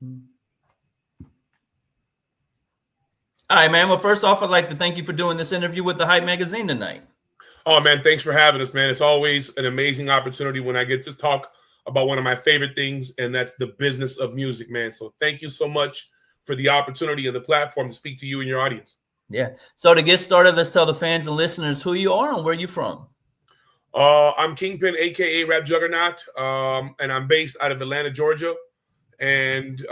All right, man. Well, first off, I'd like to thank you for doing this interview with the Hype Magazine tonight. Oh, man, thanks for having us, man. It's always an amazing opportunity when I get to talk about one of my favorite things, and that's the business of music, man. So thank you so much for the opportunity and the platform to speak to you and your audience. Yeah. So to get started, let's tell the fans and listeners who you are and where you're from. I'm Kingpin, a.k.a. RapJuggernaut, and I'm based out of Atlanta, Georgia. And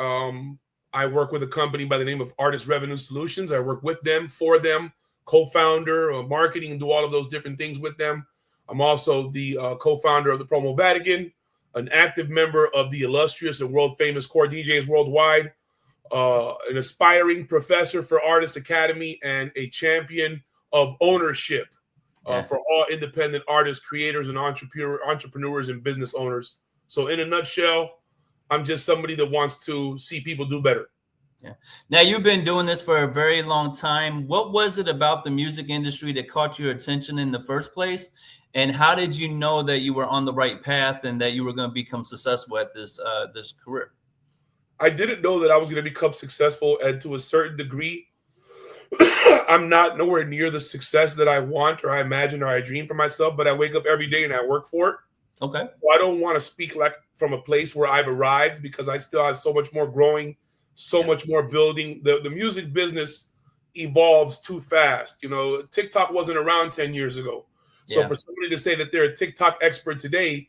I work with a company by the name of Artist Revenue Solutions. I work with them, for them, co-founder, marketing, and do all of those different things with them. I'm also the co-founder of the Promo Vatican, an active member of the illustrious and world-famous Core DJs Worldwide, an aspiring professor for Artist Academy, and a champion of ownership for all independent artists, creators, and entrepreneurs and business owners. So in a nutshell, I'm just somebody that wants to see people do better. Yeah. Now, you've been doing this for a very long time. What was it about the music industry that caught your attention in the first place? And how did you know that you were on the right path and that you were going to become successful at this career? I didn't know that I was going to become successful, and to a certain degree, I'm not nowhere near the success that I want or I imagine or I dream for myself, but I wake up every day and I work for it. Okay. So I don't want to speak like from a place where I've arrived, because I still have so much more growing, so much more building. The music business evolves too fast. You know, TikTok wasn't around 10 years ago. So for somebody to say that they're a TikTok expert today,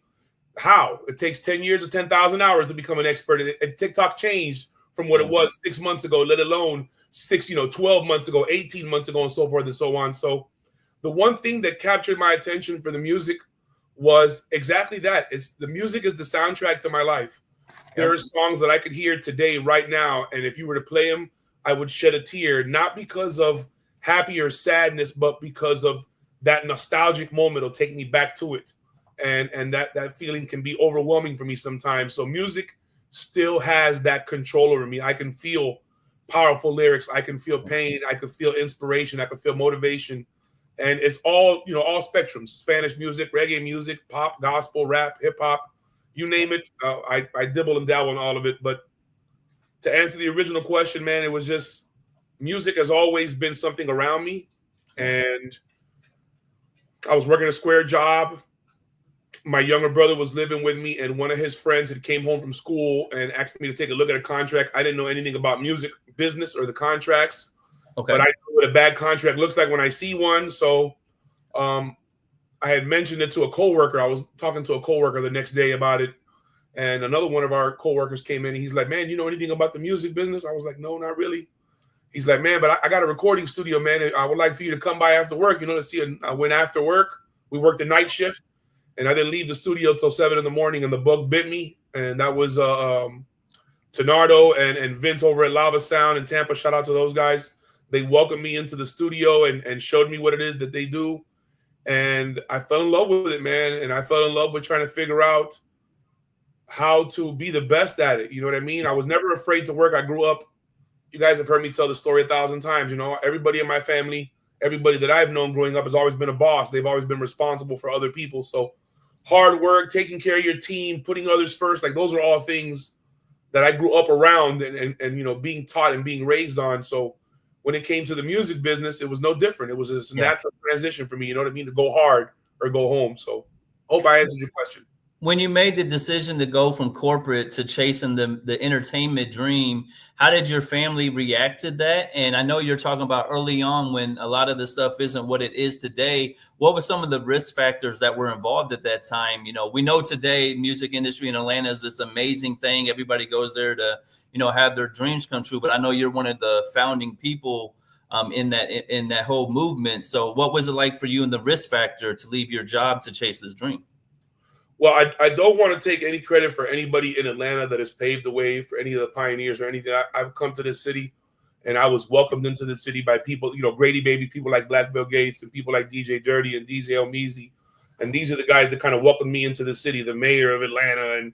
how? It takes 10 years or 10,000 hours to become an expert. And TikTok changed from what it was 6 months ago, let alone 12 months ago, 18 months ago, and so forth and so on. So the one thing that captured my attention for the music was exactly that. It's the music is the soundtrack to my life. There are songs that I could hear today, right now, and if you were to play them, I would shed a tear, not because of happy or sadness, but because of that nostalgic moment. It'll take me back to it. And that feeling can be overwhelming for me sometimes. So music still has that control over me. I can feel powerful lyrics. I can feel pain. I can feel inspiration. I can feel motivation. And it's all, all spectrums: Spanish music, reggae music, pop, gospel, rap, hip hop, you name it. I dibble and dabble on all of it. But to answer the original question, man, it was just music has always been something around me. And I was working a square job. My younger brother was living with me, and one of his friends had came home from school and asked me to take a look at a contract. I didn't know anything about music business or the contracts. Okay. But I know what a bad contract looks like when I see one. So I had mentioned it to a coworker. I was talking to a coworker the next day about it. And another one of our coworkers came in and he's like, "Man, you know anything about the music business?" I was like, "No, not really." He's like, "Man, but I got a recording studio, man. I would like for you to come by after work, to see it." I went after work. We worked the night shift, and I didn't leave the studio till 7 a.m, and the bug bit me. And that was Tenardo and Vince over at Lava Sound in Tampa. Shout out to those guys. They welcomed me into the studio and showed me what it is that they do. And I fell in love with it, man. And I fell in love with trying to figure out how to be the best at it. You know what I mean? I was never afraid to work. I grew up, you guys have heard me tell the story 1,000 times. Everybody in my family, everybody that I've known growing up has always been a boss. They've always been responsible for other people. So hard work, taking care of your team, putting others first, like those are all things that I grew up around and being taught and being raised on. So when it came to the music business, it was no different. It was a natural transition for me, you know what I mean, to go hard or go home. So hope I answered your question. When you made the decision to go from corporate to chasing the entertainment dream, how did your family react to that? And I know you're talking about early on when a lot of the stuff isn't what it is today. What were some of the risk factors that were involved at that time? We know today music industry in Atlanta is this amazing thing. Everybody goes there to, have their dreams come true. But I know you're one of the founding people in that whole movement. So what was it like for you and the risk factor to leave your job to chase this dream? Well, I don't want to take any credit for anybody in Atlanta that has paved the way for any of the pioneers or anything. I've come to this city and I was welcomed into the city by people, Grady Baby, people like Black Bill Gates and people like DJ Dirty and DJ Elmeezy. And these are the guys that kind of welcomed me into the city, the mayor of Atlanta and,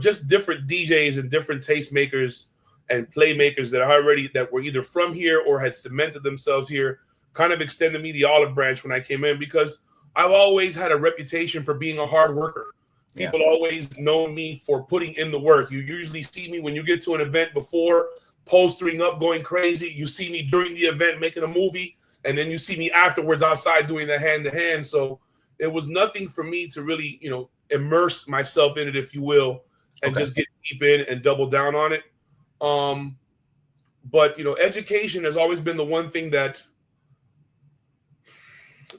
just different DJs and different tastemakers and playmakers that were either from here or had cemented themselves here, kind of extended me the olive branch when I came in, because I've always had a reputation for being a hard worker. People always know me for putting in the work. You usually see me when you get to an event before, postering up, going crazy. You see me during the event making a movie, and then you see me afterwards outside doing the hand-to-hand. So it was nothing for me to really, immerse myself in it, if you will, and just get deep in and double down on it. But, education has always been the one thing that,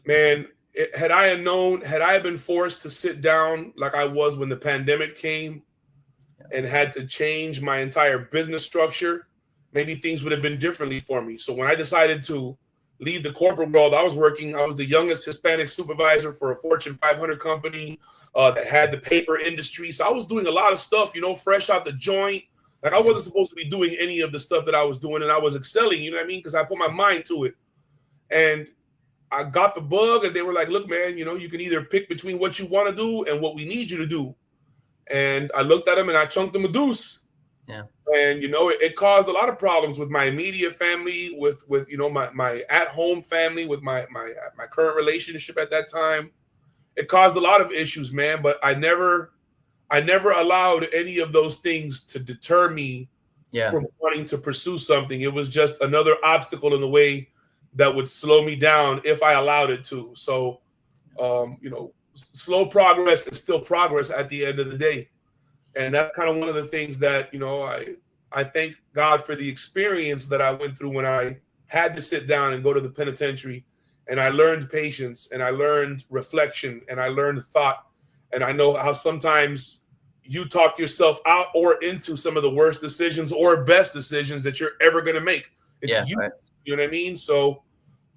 man, had I been forced to sit down like I was when the pandemic came and had to change my entire business structure, maybe things would have been differently for me. So when I decided to leave the corporate world, I was the youngest Hispanic supervisor for a Fortune 500 company that had the paper industry. So I was doing a lot of stuff, fresh out the joint. Like I wasn't supposed to be doing any of the stuff that I was doing, and I was excelling, you know what I mean? Because I put my mind to it. And I got the bug, and they were like, look, man, you can either pick between what you want to do and what we need you to do. And I looked at them and I chunked them a deuce. Yeah. And, it caused a lot of problems with my immediate family, with my at-home family, with my current relationship at that time. It caused a lot of issues, man. But I never allowed any of those things to deter me from wanting to pursue something. It was just another obstacle in the way that would slow me down if I allowed it to. So, slow progress is still progress at the end of the day. And that's kind of one of the things that, I thank God for the experience that I went through when I had to sit down and go to the penitentiary. And I learned patience, and I learned reflection, and I learned thought. And I know how sometimes you talk yourself out or into some of the worst decisions or best decisions that you're ever going to make. It's you. Right. You know what I mean? So,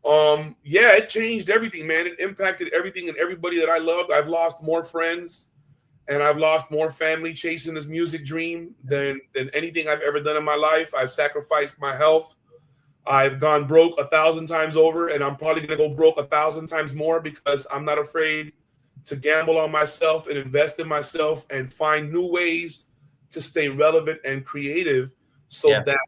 it changed everything, man. It impacted everything and everybody that I loved. I've lost more friends and I've lost more family chasing this music dream than anything I've ever done in my life. I've sacrificed my health. I've gone broke 1,000 times over, and I'm probably going to go broke 1,000 times more because I'm not afraid to gamble on myself and invest in myself and find new ways to stay relevant and creative so that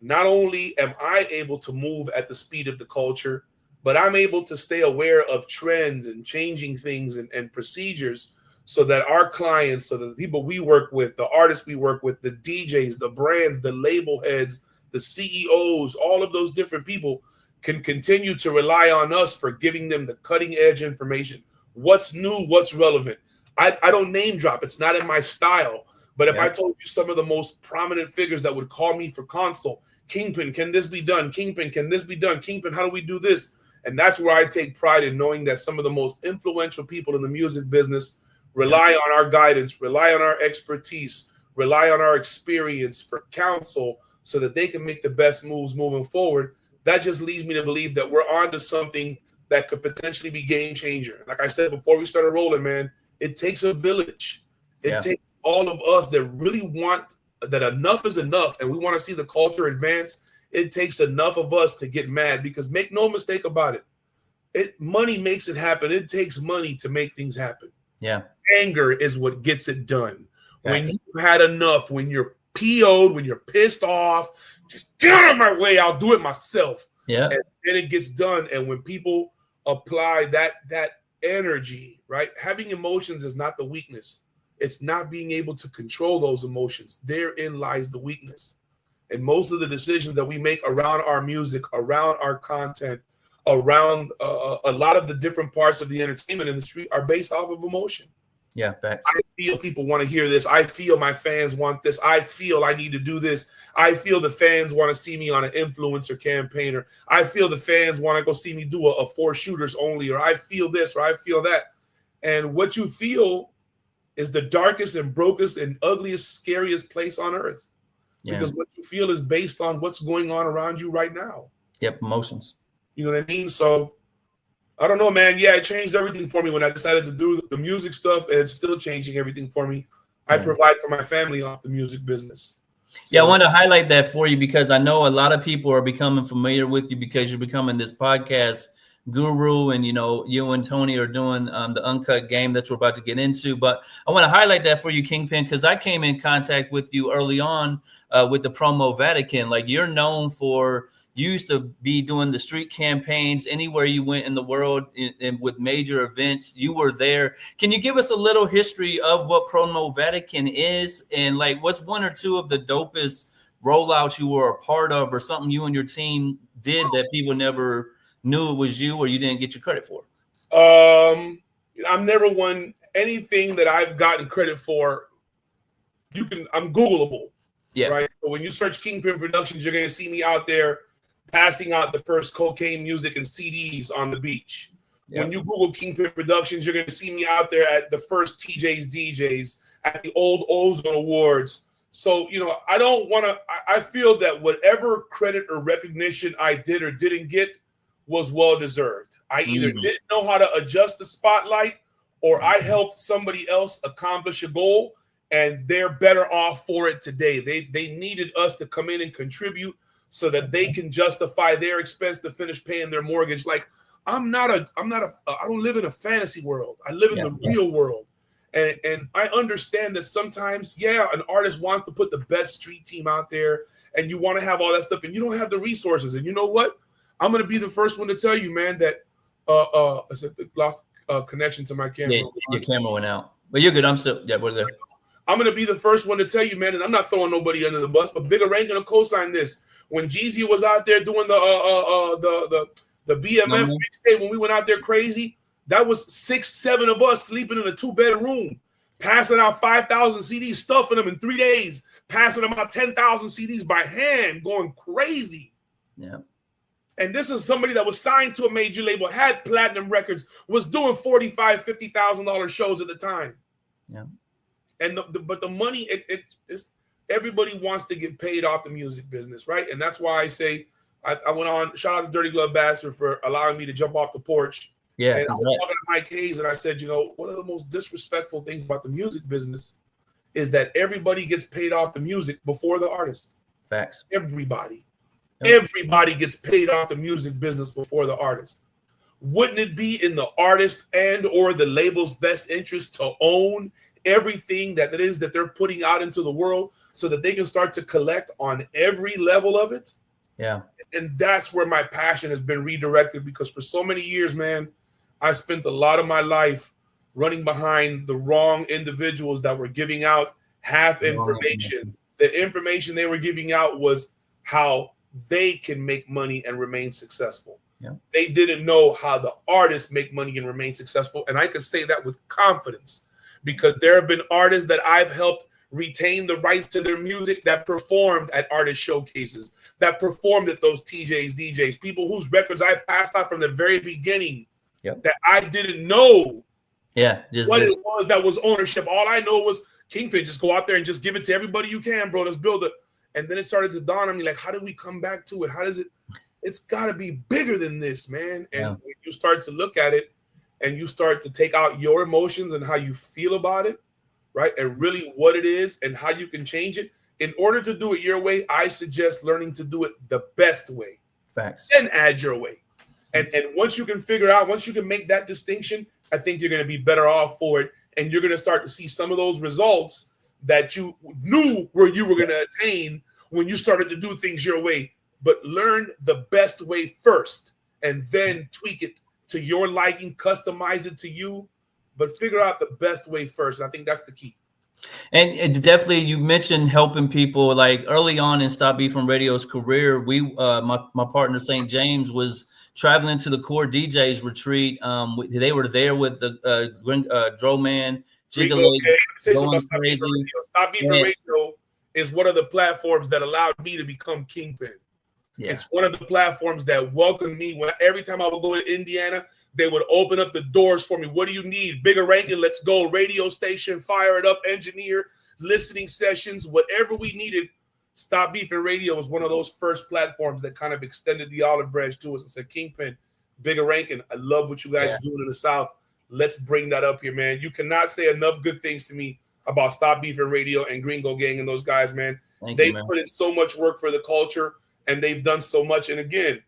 not only am I able to move at the speed of the culture, but I'm able to stay aware of trends and changing things and procedures so that our clients, so that the people we work with, the artists we work with, the DJs, the brands, the label heads, the CEOs, all of those different people can continue to rely on us for giving them the cutting edge information. What's new, what's relevant. I don't name drop. It's not in my style. But if I told you some of the most prominent figures that would call me for consult, Kingpin, can this be done? Kingpin, can this be done? Kingpin, how do we do this? And that's where I take pride in knowing that some of the most influential people in the music business rely on our guidance, rely on our expertise, rely on our experience for counsel so that they can make the best moves moving forward. That just leads me to believe that we're on to something that could potentially be game changer. Like I said before we started rolling, man, it takes a village. It takes all of us that really want that enough is enough and we want to see the culture advance. It takes enough of us to get mad, because make no mistake about it, money makes it happen. It takes money to make things happen. Yeah. Anger is what gets it done. When you've had enough, when you're PO'd, when you're pissed off, just get out of my way. I'll do it myself. Yeah. And then it gets done. And when people apply that energy, right? Having emotions is not the weakness. It's not being able to control those emotions. Therein lies the weakness. And most of the decisions that we make around our music, around our content, around a lot of the different parts of the entertainment industry are based off of emotion. Yeah, facts. I feel people want to hear this. I feel my fans want this. I feel I need to do this. I feel the fans want to see me on an influencer campaign, or I feel the fans want to go see me do a 4 shooters only, or I feel this, or I feel that. And what you feel is the darkest and brokest and ugliest, scariest place on earth. Yeah. Because what you feel is based on what's going on around you right now. Yep, emotions. You know what I mean? So I don't know, man. Yeah, it changed everything for me when I decided to do the music stuff, and it's still changing everything for me. I provide for my family off the music business. So, yeah, I want to highlight that for you because I know a lot of people are becoming familiar with you because you're becoming this podcast guru, and you and Tony are doing the Uncut Game that we're about to get into. But I want to highlight that for you, Kingpin, because I came in contact with you early on with the Promo Vatican. Like, you're known for You used to be doing the street campaigns anywhere you went in the world, and with major events, you were there. Can you give us a little history of what Promo Vatican is, and like what's one or two of the dopest rollouts you were a part of, or something you and your team did that people never knew it was you or you didn't get your credit for? I've never won anything that I've gotten credit for. I'm Googleable. Yeah. Right. So when you search Kingpin Productions, you're going to see me out there passing out the first cocaine music and CDs on the beach. Yep. When you Google Kingpin Productions, you're going to see me out there at the first TJ's DJs, at the old Ozone Awards. So, you know, I don't want to, I feel that whatever credit or recognition I did or didn't get was well-deserved. I either didn't know how to adjust the spotlight, or I helped somebody else accomplish a goal, and they're better off for it today. They needed us to come in and contribute so that they can justify their expense to finish paying their mortgage. Like, I don't live in a fantasy world. I live in the real world. And I understand that sometimes, an artist wants to put the best street team out there, and you want to have all that stuff, and you don't have the resources. And you know what? I'm going to be the first one to tell you, man, that I lost connection to my camera. Yeah, your camera went out. But you're good. I'm still, we're there. I'm going to be the first one to tell you, man, and I'm not throwing nobody under the bus, but Bigger Rank going to co-sign this. When Jeezy was out there doing the BMF mixtape, when we went out there crazy, that was 6-7 of us sleeping in a 2-bedroom, passing out 5,000 CDs, stuffing them in 3 days, passing them out 10,000 CDs by hand, going crazy. Yeah. And this is somebody that was signed to a major label, had platinum records, was doing $45,000, $50,000 shows at the time. Yeah. And but the money, it's everybody wants to get paid off the music business, right? And that's why I say I went on. Shout out to Dirty Glove Bastard for allowing me to jump off the porch. Yeah. And I was talking to Mike Hayes, and I said, you know, one of the most disrespectful things about the music business is that everybody gets paid off the music before the artist. Facts. Everybody gets paid off the music business before the artist. Wouldn't it be in the artist and or the label's best interest to own everything that it is that they're putting out into the world so that they can start to collect on every level of it? Yeah. And that's where my passion has been redirected, because for so many years, man, I spent a lot of my life running behind the wrong individuals that were giving out half information. The information they were giving out was how they can make money and remain successful. Yeah. They didn't know how the artists make money and remain successful. And I can say that with confidence, because there have been artists that I've helped retain the rights to their music that performed at artist showcases, that performed at those TJs, DJs, people whose records I passed out from the very beginning that I didn't know what it was that was ownership. All I know was Kingpin, just go out there and just give it to everybody you can, bro. Let's build it. And then it started to dawn on me, like, how do we come back to it? How does it? It's got to be bigger than this, man. And when you start to look at it and you start to take out your emotions and how you feel about it, right? And really what it is and how you can change it. In order to do it your way, I suggest learning to do it the best way. Facts. Then add your way. And once you can figure out, once you can make that distinction, I think you're going to be better off for it. And you're going to start to see some of those results that you knew where you were going to attain when you started to do things your way. But learn the best way first and then tweak it to your liking, customize it to you, but figure out the best way first. And I think that's the key. And it definitely, you mentioned helping people like early on in Stop Beefing Radio's career. We, my partner St. James was traveling to the Core DJs retreat. They were there with the Dro Man, Juggernaut, going crazy. Stop Beefing Radio is one of the platforms that allowed me to become Kingpin. Yeah. It's one of the platforms that welcomed me. Every time I would go to Indiana, they would open up the doors for me. What do you need? Bigger ranking, let's go. Radio station, fire it up, engineer, listening sessions, whatever we needed. Stop Beefing Radio was one of those first platforms that kind of extended the olive branch to us and said, Kingpin, Bigger ranking, I love what you guys are doing in the South. Let's bring that up here, man. You cannot say enough good things to me about Stop Beefing Radio and Gringo Gang and those guys, man. They put in so much work for the culture, and they've done so much. And again,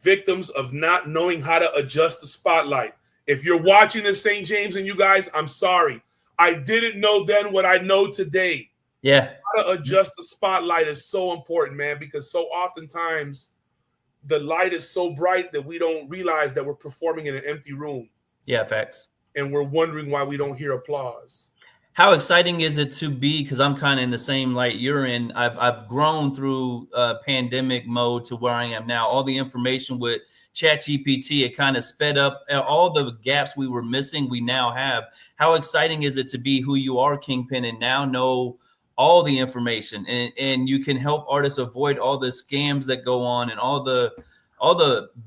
victims of not knowing how to adjust the spotlight. If you're watching this, St. James and you guys, I'm sorry. I didn't know then what I know today. Yeah. How to adjust the spotlight is so important, man, because so oftentimes the light is so bright that we don't realize that we're performing in an empty room. Yeah, facts. And we're wondering why we don't hear applause. How exciting is it to be, because I'm kind of in the same light you're in. I've grown through pandemic mode to where I am now. All the information with ChatGPT, it kind of sped up all the gaps we were missing. We now have. How exciting is it to be who you are, Kingpin, and now know all the information, and you can help artists avoid all the scams that go on and all the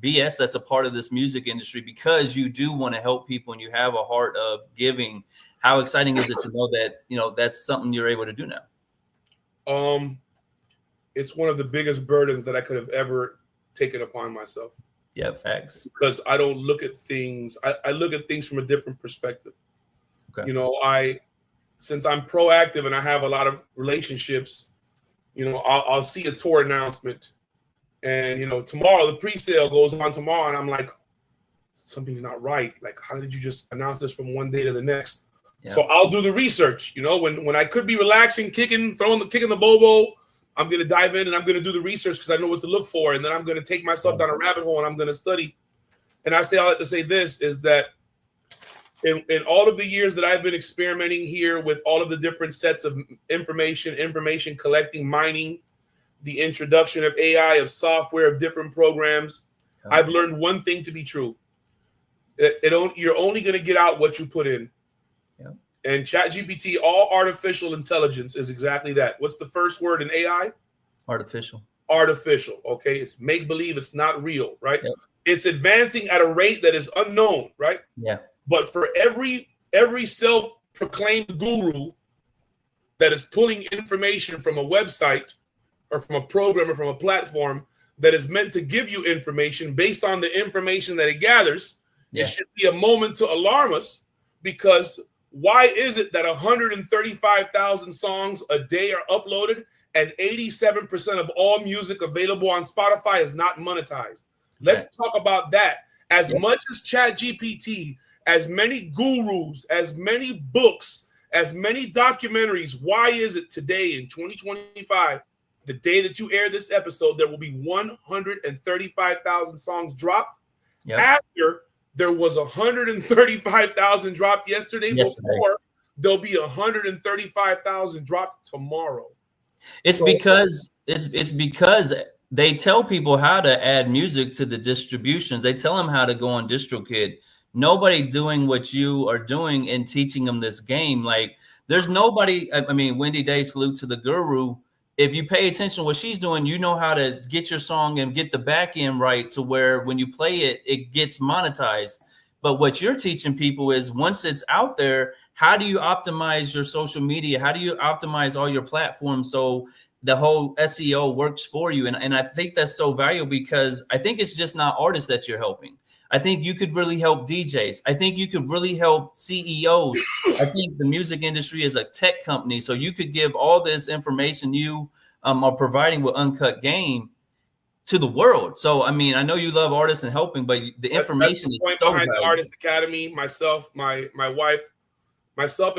BS that's a part of this music industry, because you do want to help people and you have a heart of giving. How exciting is it to know that, that's something you're able to do now? It's one of the biggest burdens that I could have ever taken upon myself. Yeah, facts. Because I don't look at things. I look at things from a different perspective. Okay. Since I'm proactive and I have a lot of relationships, I'll see a tour announcement, and tomorrow the pre-sale goes on tomorrow, and I'm like, something's not right. Like, how did you just announce this from one day to the next? Yeah. So I'll do the research. When I could be relaxing, kicking the bobo, I'm gonna dive in and I'm gonna do the research because I know what to look for, and then I'm gonna take myself down a rabbit hole and I'm gonna study. And I like to say this is that in all of the years that I've been experimenting here with all of the different sets of information collecting, mining, the introduction of AI, of software, of different programs, I've learned one thing to be true. You're only going to get out what you put in. Yeah. And ChatGPT, all artificial intelligence is exactly that. What's the first word in AI? Artificial. Okay. It's make believe. It's not real, right? Yep. It's advancing at a rate that is unknown, right? Yeah. But for every self-proclaimed guru that is pulling information from a website or from a program or from a platform that is meant to give you information based on the information that it gathers, it should be a moment to alarm us, because why is it that 135,000 songs a day are uploaded and 87% of all music available on Spotify is not monetized? Let's talk about that. As much as ChatGPT, as many gurus, as many books, as many documentaries, why is it today in 2025, the day that you air this episode, there will be 135,000 songs dropped after there was 135,000 dropped yesterday. Before there'll be 135,000 dropped tomorrow? It's because they tell people how to add music to the distributions. They tell them how to go on DistroKid. Nobody doing what you are doing and teaching them this game. Like, there's nobody. I mean, Wendy Day, salute to the guru. If you pay attention to what she's doing, you know how to get your song and get the back end right to where when you play it, it gets monetized. But what you're teaching people is, once it's out there, how do you optimize your social media? How do you optimize all your platforms so the whole SEO works for you? And I think that's so valuable, because I think it's just not artists that you're helping. I think you could really help DJs. I think you could really help CEOs. I think the music industry is a tech company, so you could give all this information you are providing with Uncut Game to the world. So, I mean, I know you love artists and helping, but the information that's the point is so behind valuable. The Artist Academy. Myself and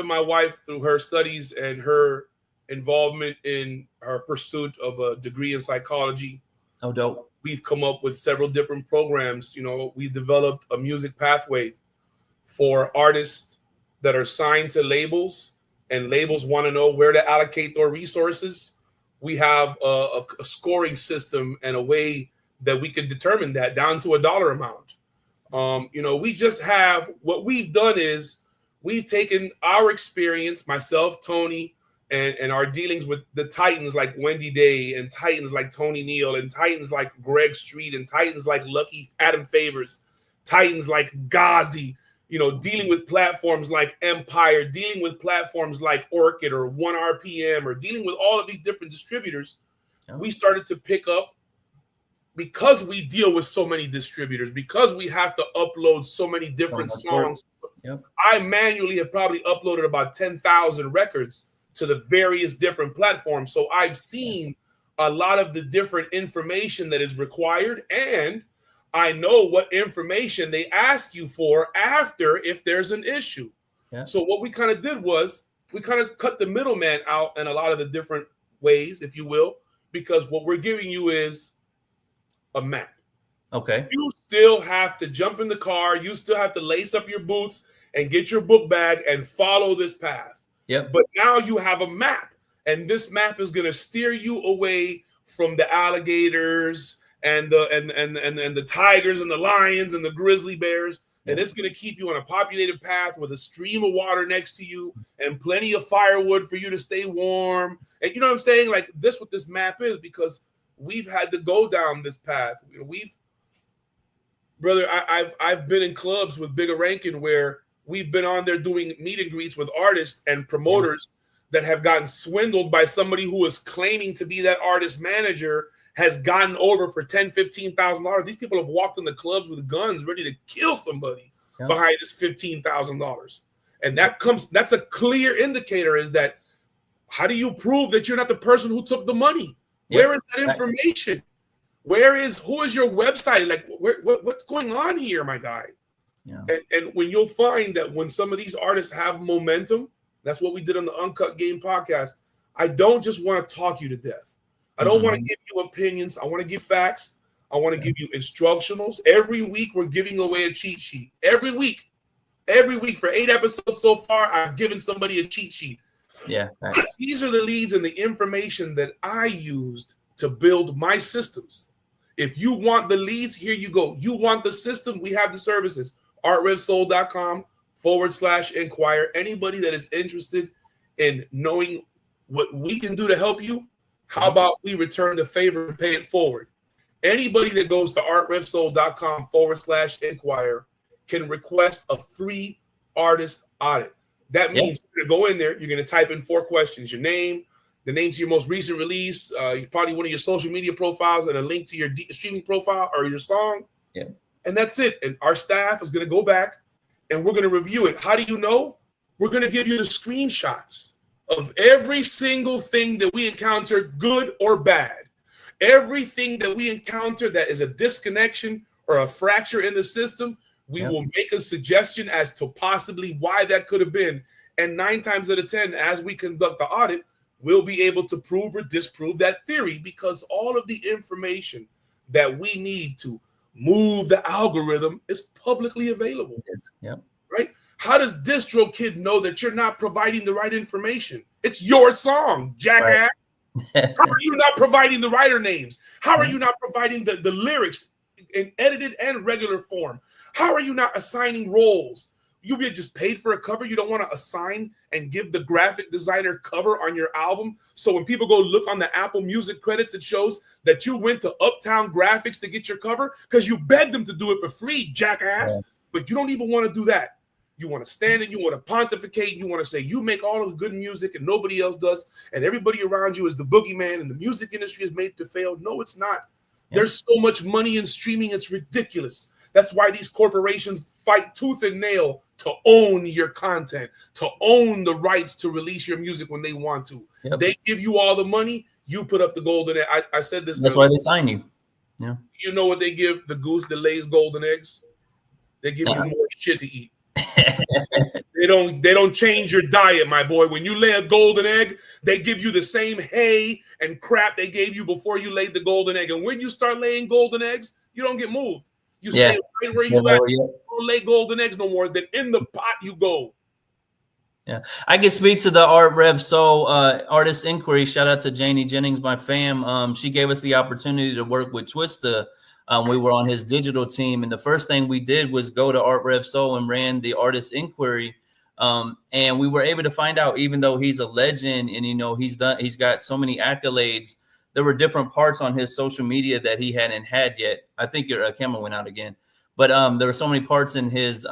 my wife, through her studies and her involvement in her pursuit of a degree in psychology. Oh, dope. We've come up with several different programs. We developed a music pathway for artists that are signed to labels, and labels want to know where to allocate their resources. We have a scoring system and a way that we can determine that down to a dollar amount. We just have, what we've done is we've taken our experience, myself, Tony, and our dealings with the titans like Wendy Day, and titans like Tony Neal, and titans like Greg Street, and titans like Lucky Adam Favors, titans like Ghazi, dealing with platforms like Empire, dealing with platforms like Orchid or 1RPM, or dealing with all of these different distributors. We started to pick up, because we deal with so many distributors, because we have to upload so many different songs. Yep. I manually have probably uploaded about 10,000 records to the various different platforms. So I've seen a lot of the different information that is required, and I know what information they ask you for after if there's an issue. Yeah. So what we kind of did was we kind of cut the middleman out in a lot of the different ways, if you will, because what we're giving you is a map. Okay. You still have to jump in the car. You still have to lace up your boots and get your book bag and follow this path. Yep. But now you have a map, and this map is going to steer you away from the alligators and the tigers and the lions and the grizzly bears. And it's going to keep you on a populated path with a stream of water next to you and plenty of firewood for you to stay warm. And you know what I'm saying? Like this, what this map is, because we've had to go down this path. Brother, I've been in clubs with Bigger Rankin where we've been on there doing meet and greets with artists and promoters that have gotten swindled by somebody who is claiming to be that artist manager, has gotten over for $10,000, $15,000. These people have walked in the clubs with guns ready to kill somebody behind this $15,000. And that's a clear indicator, is that how do you prove that you're not the person who took the money? Where is that information? Who is your website? Like what's going on here, my guy? Yeah. And when you'll find that when some of these artists have momentum, that's what we did on the Uncut Game podcast. I don't just want to talk you to death. I don't want to give you opinions. I want to give facts. I want to give you instructionals. Every week, we're giving away a cheat sheet. Every week for 8 episodes so far, I've given somebody a cheat sheet. Yeah. These are the leads and the information that I used to build my systems. If you want the leads, here you go. You want the system, we have the services. artrevsoul.com/inquire. Anybody that is interested in knowing what we can do to help you, how about we return the favor and pay it forward? Anybody that goes to artrevsoul.com/inquire can request a free artist audit. That means you're going to go in there, you're going to type in 4 questions: your name, the name to your most recent release, probably one of your social media profiles, and a link to your streaming profile or your song. Yeah. And that's it. And our staff is going to go back and we're going to review it. How do you know? We're going to give you the screenshots of every single thing that we encounter, good or bad. Everything that we encounter that is a disconnection or a fracture in the system, we will make a suggestion as to possibly why that could have been. And 9 times out of 10, as we conduct the audit, we'll be able to prove or disprove that theory, because all of the information that we need to move the algorithm is publicly available. Right? How does DistroKid know that you're not providing the right information? It's your song, jackass. Right. How are you not providing the writer names? How are you not providing the lyrics in edited and regular form? How are you not assigning roles? You be just paid for a cover. You don't want to assign and give the graphic designer cover on your album. So when people go look on the Apple Music credits, it shows that you went to Uptown Graphics to get your cover because you begged them to do it for free, jackass. But you don't even want to do that. You want to stand and you want to pontificate. You want to say you make all of the good music and nobody else does. And everybody around you is the boogeyman and the music industry is made to fail. No, it's not. There's so much money in streaming. It's ridiculous. That's why these corporations fight tooth and nail to own your content, to own the rights to release your music when they want to. They give you all the money. You put up the golden egg. I said this. That's why they sign you. Yeah. You know what they give the goose that lays golden eggs? They give you more shit to eat. They don't change your diet, my boy. When you lay a golden egg, they give you the same hay and crap they gave you before you laid the golden egg. And when you start laying golden eggs, you don't get moved. You stay right where you at. You don't lay golden eggs no more. Then in the pot you go. Yeah, I can speak to the Art Rev Soul artist inquiry. Shout out to Janie Jennings, my fam. She gave us the opportunity to work with Twista. We were on his digital team, and the first thing we did was go to Art Rev Soul and ran the artist inquiry. And we were able to find out, even though he's a legend and he's got so many accolades, there were different parts on his social media that he hadn't had yet. I think your camera went out again, but there were so many parts in his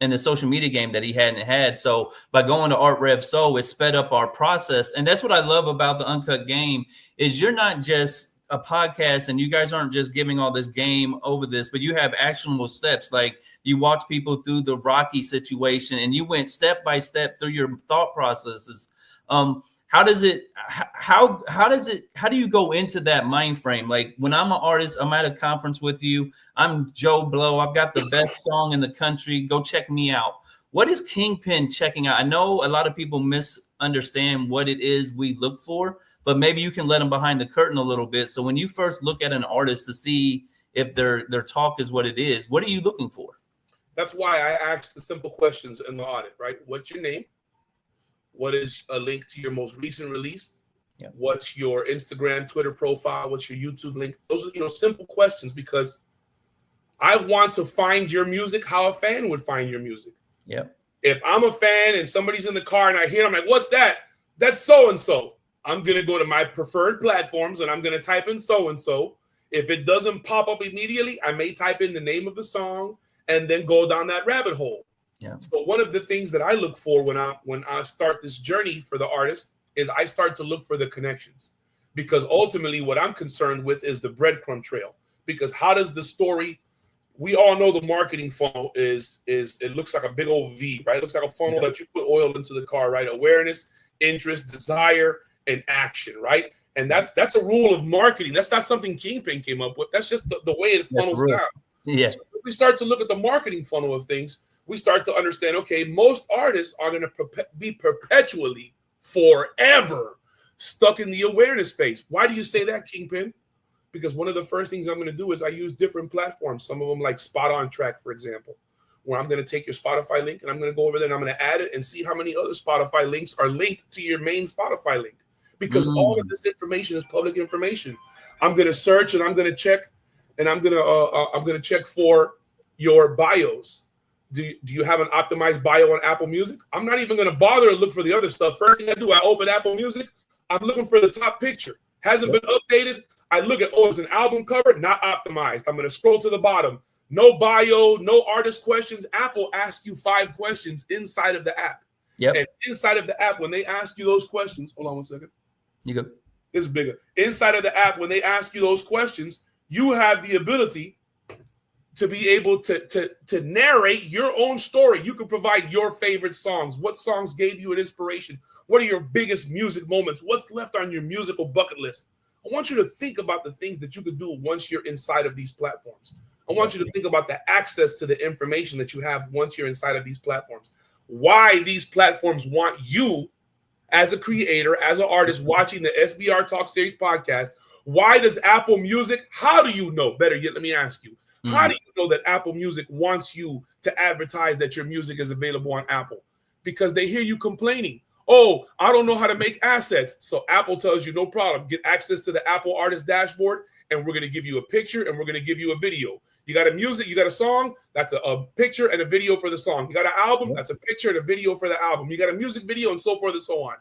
in the social media game that he hadn't had. So by going to Art Rev Soul, it sped up our process. And that's what I love about the Uncut Game is you're not just a podcast and you guys aren't just giving all this game over this, but you have actionable steps. Like you watch people through the Rocky situation and you went step by step through your thought processes. How do you go into that mind frame? Like when I'm an artist, I'm at a conference with you, I'm Joe Blow, I've got the best song in the country, go check me out. What is Kingpin checking out? I know a lot of people misunderstand what it is we look for, but maybe you can let them behind the curtain a little bit. So when you first look at an artist to see if their talk is what it is? What are you looking for? That's why I asked the simple questions in the audit, right? What's your name? What is a link to your most recent release? Yeah. What's your Instagram, Twitter profile? What's your YouTube link? Those are, simple questions, because I want to find your music how a fan would find your music. Yeah. If I'm a fan and somebody's in the car and I hear, I'm like, what's that? That's so-and-so. I'm going to go to my preferred platforms and I'm going to type in so-and-so. If it doesn't pop up immediately, I may type in the name of the song and then go down that rabbit hole. Yeah. So one of the things that I look for when I start this journey for the artist is I start to look for the connections, because ultimately what I'm concerned with is the breadcrumb trail. Because how does the story, we all know the marketing funnel is it looks like a big old V, right? It looks like a funnel that you put oil into the car, right? Awareness, interest, desire, and action, right? And that's a rule of marketing. That's not something Kingpin came up with. That's just the way it funnels down. Yeah. So if we start to look at the marketing funnel of things, we start to understand, okay, most artists are going to be perpetually, forever stuck in the awareness phase. Why do you say that, Kingpin? Because one of the first things I'm going to do is I use different platforms. Some of them like Spot On Track, for example, where I'm going to take your Spotify link and I'm going to go over there and I'm going to add it and see how many other Spotify links are linked to your main Spotify link. Because all of this information is public information. I'm going to search and I'm going to check, and I'm going to check for your bios. Do you have an optimized bio on Apple Music? I'm not even going to bother to look for the other stuff. First thing I do, I open Apple Music. I'm looking for the top picture. Hasn't been updated. I look at, it's an album cover, not optimized. I'm going to scroll to the bottom. No bio, no artist questions. Apple asks you 5 questions inside of the app. Yep. And inside of the app, when they ask you those questions, hold on one second. You go. This is bigger. Inside of the app, when they ask you those questions, you have the ability to be able to narrate your own story. You can provide your favorite songs. What songs gave you an inspiration? What are your biggest music moments? What's left on your musical bucket list? I want you to think about the things that you could do once you're inside of these platforms. I want you to think about the access to the information that you have once you're inside of these platforms. Why these platforms want you as a creator, as an artist watching the SBR Talk Series podcast. Why does Apple Music, how do you know? Better yet, let me ask you. How do you know that Apple Music wants you to advertise that your music is available on Apple? Because they hear you complaining. Oh, I don't know how to make assets. So Apple tells you, no problem. Get access to the Apple Artist Dashboard, and we're going to give you a picture, and we're going to give you a video. You got a music, you got a song, that's a picture and a video for the song. You got an album, that's a picture and a video for the album. You got a music video and so forth and so on.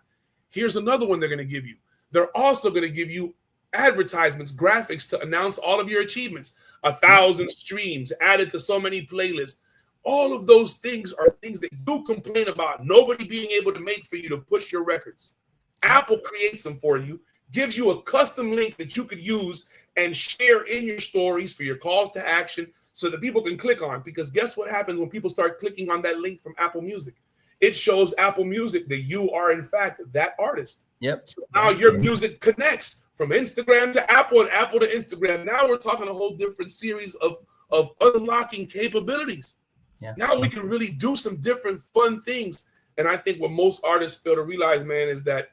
Here's another one they're going to give you. They're also going to give you advertisements, graphics to announce all of your achievements. 1,000 streams added to so many playlists. All of those things are things that you complain about nobody being able to make for you to push your records. Apple creates them for you, gives you a custom link that you could use and share in your stories for your calls to action so that people can click on. Because guess what happens when people start clicking on that link from Apple Music? It shows Apple Music that you are, in fact, that artist. Yep. So now your music connects from Instagram to Apple and Apple to Instagram. Now we're talking a whole different series of unlocking capabilities. Yeah. Now we can really do some different fun things. And I think what most artists fail to realize, man, is that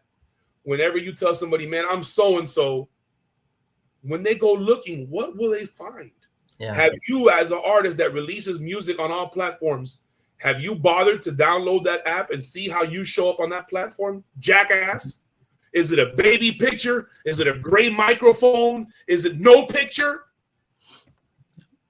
whenever you tell somebody, man, I'm so-and-so, when they go looking, what will they find? Yeah. Have you, as an artist that releases music on all platforms, have you bothered to download that app and see how you show up on that platform? Jackass? Is it a baby picture? Is it a gray microphone? Is it no picture?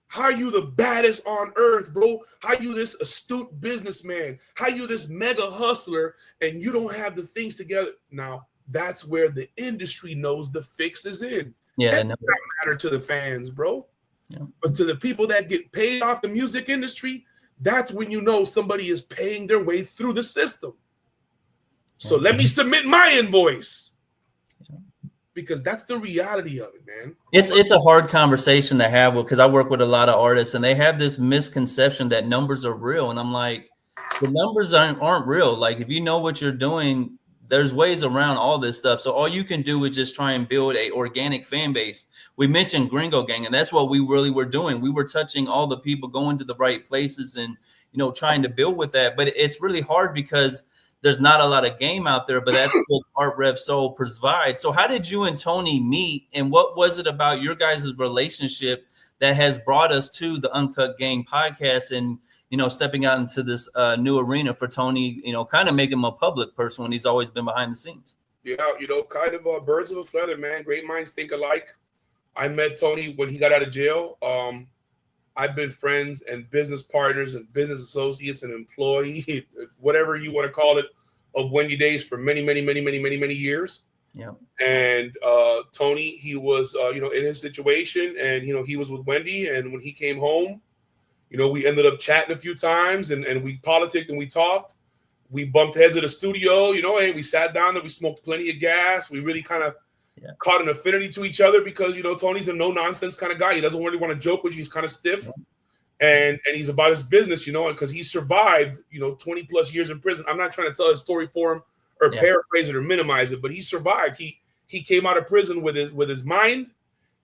How are you the baddest on earth, bro? How are you this astute businessman? How are you this mega hustler and you don't have the things together? Now, that's where the industry knows the fix is in. Yeah, that doesn't matter to the fans, bro. Yeah. But to the people that get paid off the music industry, that's when you know somebody is paying their way through the system. So let me submit my invoice. Because that's the reality of it, man. It's a hard conversation to have because I work with a lot of artists and they have this misconception that numbers are real. And I'm like, the numbers aren't real. Like, if you know what you're doing, there's ways around all this stuff. So all you can do is just try and build a organic fan base. We mentioned Gringo Gang, and that's what we really were doing. We were touching all the people, going to the right places and, trying to build with that. But it's really hard because there's not a lot of game out there, but that's what Art Rev Soul provides. So how did you and Tony meet, and what was it about your guys' relationship that has brought us to the Uncut Gang podcast and, you know, stepping out into this new arena for Tony, you know, kind of make him a public person when he's always been behind the scenes. Yeah, you know, kind of birds of a feather, man. Great minds think alike. I met Tony when he got out of jail. I've been friends and business partners and business associates and employee, whatever you want to call it, of Wendy days for many years. Yeah. And Tony, he was, you know, in his situation, and, you know, he was with Wendy. And when he came home, you know, we ended up chatting a few times, and we politicked and we talked. We bumped heads at the studio, you know, and we sat down and we smoked plenty of gas. We really kind of caught an affinity to each other because, you know, Tony's a no-nonsense kind of guy. He doesn't really want to joke with you. He's kind of stiff. And he's about his business, you know, and because he survived, you know, 20 plus years in prison. I'm not trying to tell his story for him or paraphrase it or minimize it, but he survived. He came out of prison with his mind,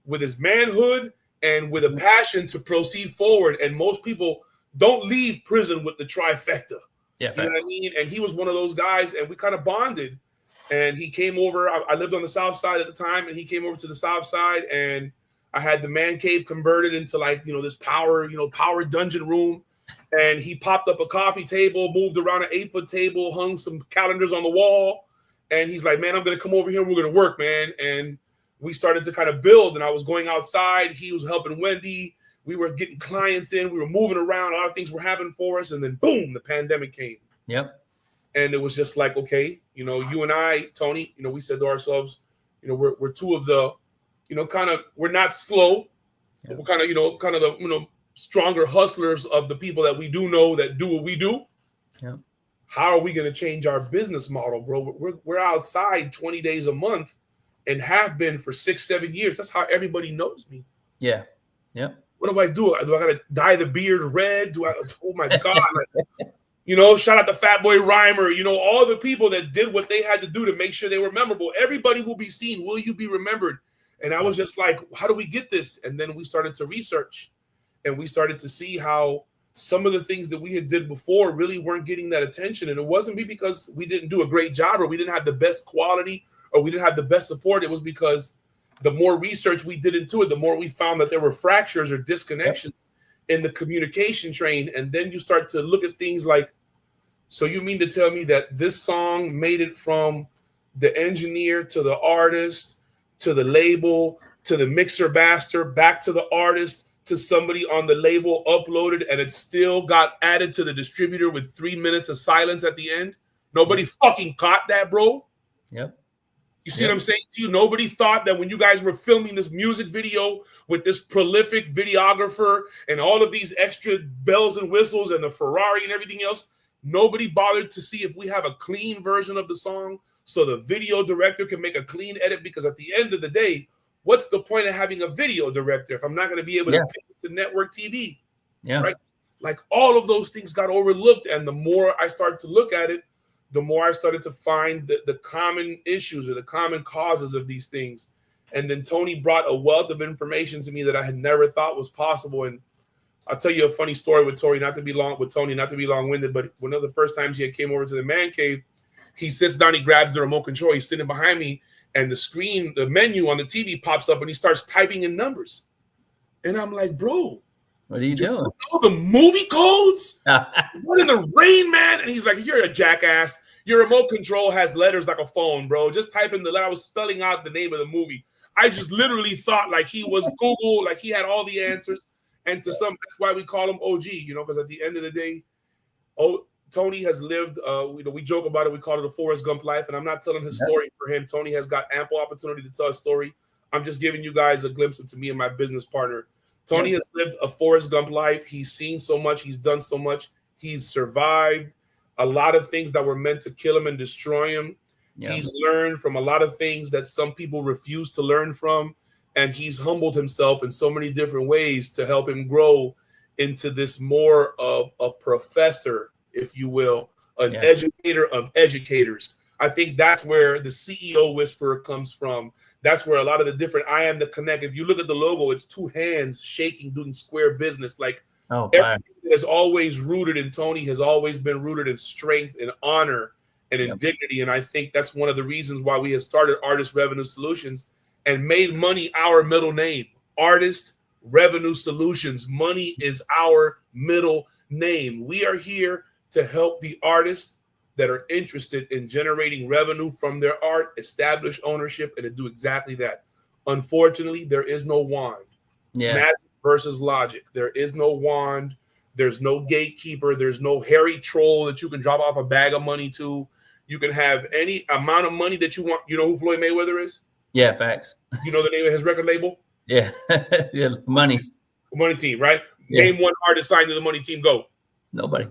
with his manhood, and with a passion to proceed forward. And most people don't leave prison with the trifecta. Yeah, you know what I mean? And he was one of those guys, and we kind of bonded. And he came over. I lived on the south side at the time, and he came over to the south side, and I had the man cave converted into, like, you know, this power dungeon room. And he popped up a coffee table, moved around an 8-foot table, hung some calendars on the wall. And he's like, man, I'm going to come over here. We're going to work, man. And we started to kind of build, and I was going outside. He was helping Wendy. We were getting clients in. We were moving around. A lot of things were happening for us. And then, boom, the pandemic came. Yep. And it was just like, okay, you know, you and I, Tony, you know, we said to ourselves, you know, we're two of the, you know, kind of, we're not slow. But we're kind of, you know, the, you know, stronger hustlers of the people that we do know that do what we do. Yeah. How are we going to change our business model, bro? We're outside 20 days a month and have been for 6-7 years. That's how everybody knows me. Yeah. Yeah. What do? Do I got to dye the beard red? Oh my God. You know, shout out to Fat Boy Rhymer, you know, all the people that did what they had to do to make sure they were memorable. Everybody will be seen. Will you be remembered? And I was just like, how do we get this? And then we started to research, and we started to see how some of the things that we had did before really weren't getting that attention. And it wasn't because we didn't do a great job or we didn't have the best quality or we didn't have the best support. It was because the more research we did into it, the more we found that there were fractures or disconnections in the communication train. And then you start to look at things like, so you mean to tell me that this song made it from the engineer to the artist to the label to the mixer master back to the artist to somebody on the label uploaded, and it still got added to the distributor with 3 minutes of silence at the end? Nobody fucking caught that, bro. Yep. You see what I'm saying to you? Nobody thought that when you guys were filming this music video with this prolific videographer and all of these extra bells and whistles and the Ferrari and everything else, nobody bothered to see if we have a clean version of the song so the video director can make a clean edit. Because at the end of the day, what's the point of having a video director if I'm not going to be able to pick it to network TV? Yeah. Right? Like, all of those things got overlooked. And the more I started to look at it, the more I started to find the common issues or the common causes of these things. And then Tony brought a wealth of information to me that I had never thought was possible. And I'll tell you a funny story with Tony, not to be long-winded, but one of the first times he came over to the man cave, he sits down, he grabs the remote control, he's sitting behind me, and the screen, the menu on the TV pops up, and he starts typing in numbers. And I'm like, bro, what are you doing? You know the movie codes? What in the rain, man? And he's like, you're a jackass. Your remote control has letters like a phone, bro. Just type in I was spelling out the name of the movie. I just literally thought like he was Google, like he had all the answers. And that's why we call him OG, you know, because at the end of the day, Tony has lived, you know, we joke about it. We call it a Forrest Gump life. And I'm not telling his story for him. Tony has got ample opportunity to tell a story. I'm just giving you guys a glimpse into me and my business partner. Tony has lived a Forrest Gump life. He's seen so much. He's done so much. He's survived a lot of things that were meant to kill him and destroy him. Yeah. He's learned from a lot of things that some people refuse to learn from. And he's humbled himself in so many different ways to help him grow into this more of a professor, if you will, an educator of educators. I think that's where the CEO whisperer comes from. That's where a lot of the different I am the connect. If you look at the logo, it's 2 hands shaking, doing square business. Like everything is always rooted in Tony has always been rooted in strength and honor and in dignity. And I think that's one of the reasons why we have started Artist Revenue Solutions and made money our middle name. Artist Revenue Solutions. Money is our middle name. We are here to help the artists that are interested in generating revenue from their art, establish ownership, and to do exactly that. Unfortunately, there is no wand. Yeah. Magic versus logic. There is no wand. There's no gatekeeper. There's no hairy troll that you can drop off a bag of money to. You can have any amount of money that you want. You know who Floyd Mayweather is? Yeah, facts. You know the name of his record label? Yeah. Yeah, money. Money Team, right? Yeah. Name one artist signed to the Money Team. Go. Nobody.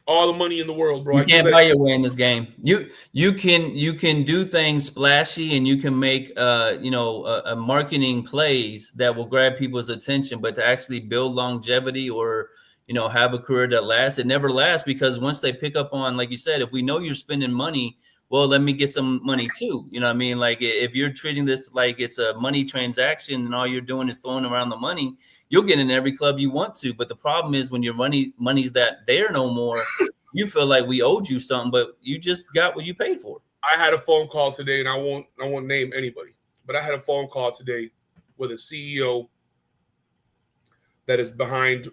All the money in the world, bro. You can't buy your way in this game. You can do things splashy, and you can make a marketing plays that will grab people's attention, but to actually build longevity or have a career that lasts, it never lasts, because once they pick up on, like you said, if we know you're spending money, well, let me get some money too. You know what I mean? Like, if you're treating this like it's a money transaction and all you're doing is throwing around the money, you'll get in every club you want to. But the problem is when your money's that there no more, you feel like we owed you something, but you just got what you paid for. I had a phone call today, and I won't name anybody, but I had a phone call today with a CEO that is behind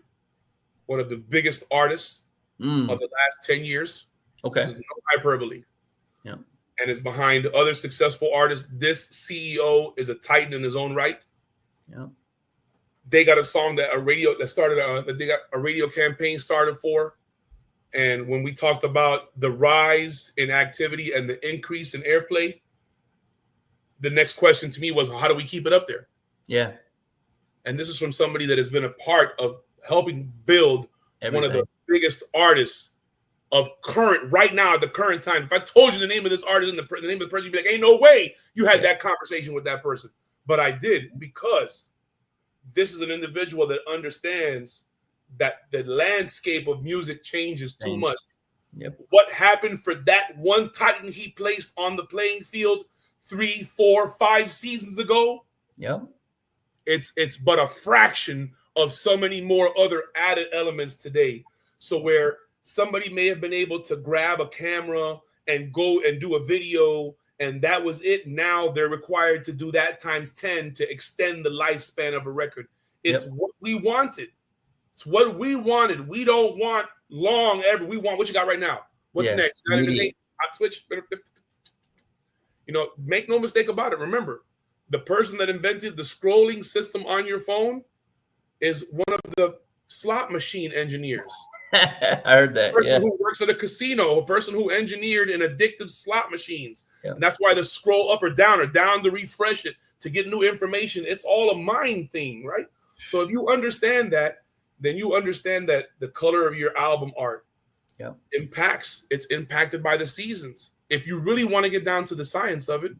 one of the biggest artists of the last 10 years. Okay. This is no hyperbole. Yeah. And is behind other successful artists. This CEO is a titan in his own right. Yeah. They got a song that they got a radio campaign started for. And when we talked about the rise in activity and the increase in airplay, the next question to me was, how do we keep it up there? Yeah. And this is from somebody that has been a part of helping build Everything. One of the biggest artists of right now, at the current time. If I told you the name of this artist and the name of the person, you'd be like, ain't no way you had that conversation with that person. But I did, because this is an individual that understands that the landscape of music changes too much. Yep. What happened for that one titan he placed on the playing field 3, 4, 5 seasons ago? Yep. It's but a fraction of so many more other added elements today. So where somebody may have been able to grab a camera and go and do a video, and that was it. Now they're required to do that times 10 to extend the lifespan of a record. It's what we wanted. It's what we wanted. We don't want long ever. We want what you got right now. What's next? Hot switch. Make no mistake about it. Remember, the person that invented the scrolling system on your phone is one of the slot machine engineers. I heard that. A person who works at a casino, a person who engineered an addictive slot machines. And that's why the scroll up or down to refresh it, to get new information. It's all a mind thing, right? So if you understand that, then you understand that the color of your album art it's impacted by the seasons. If you really want to get down to the science of it,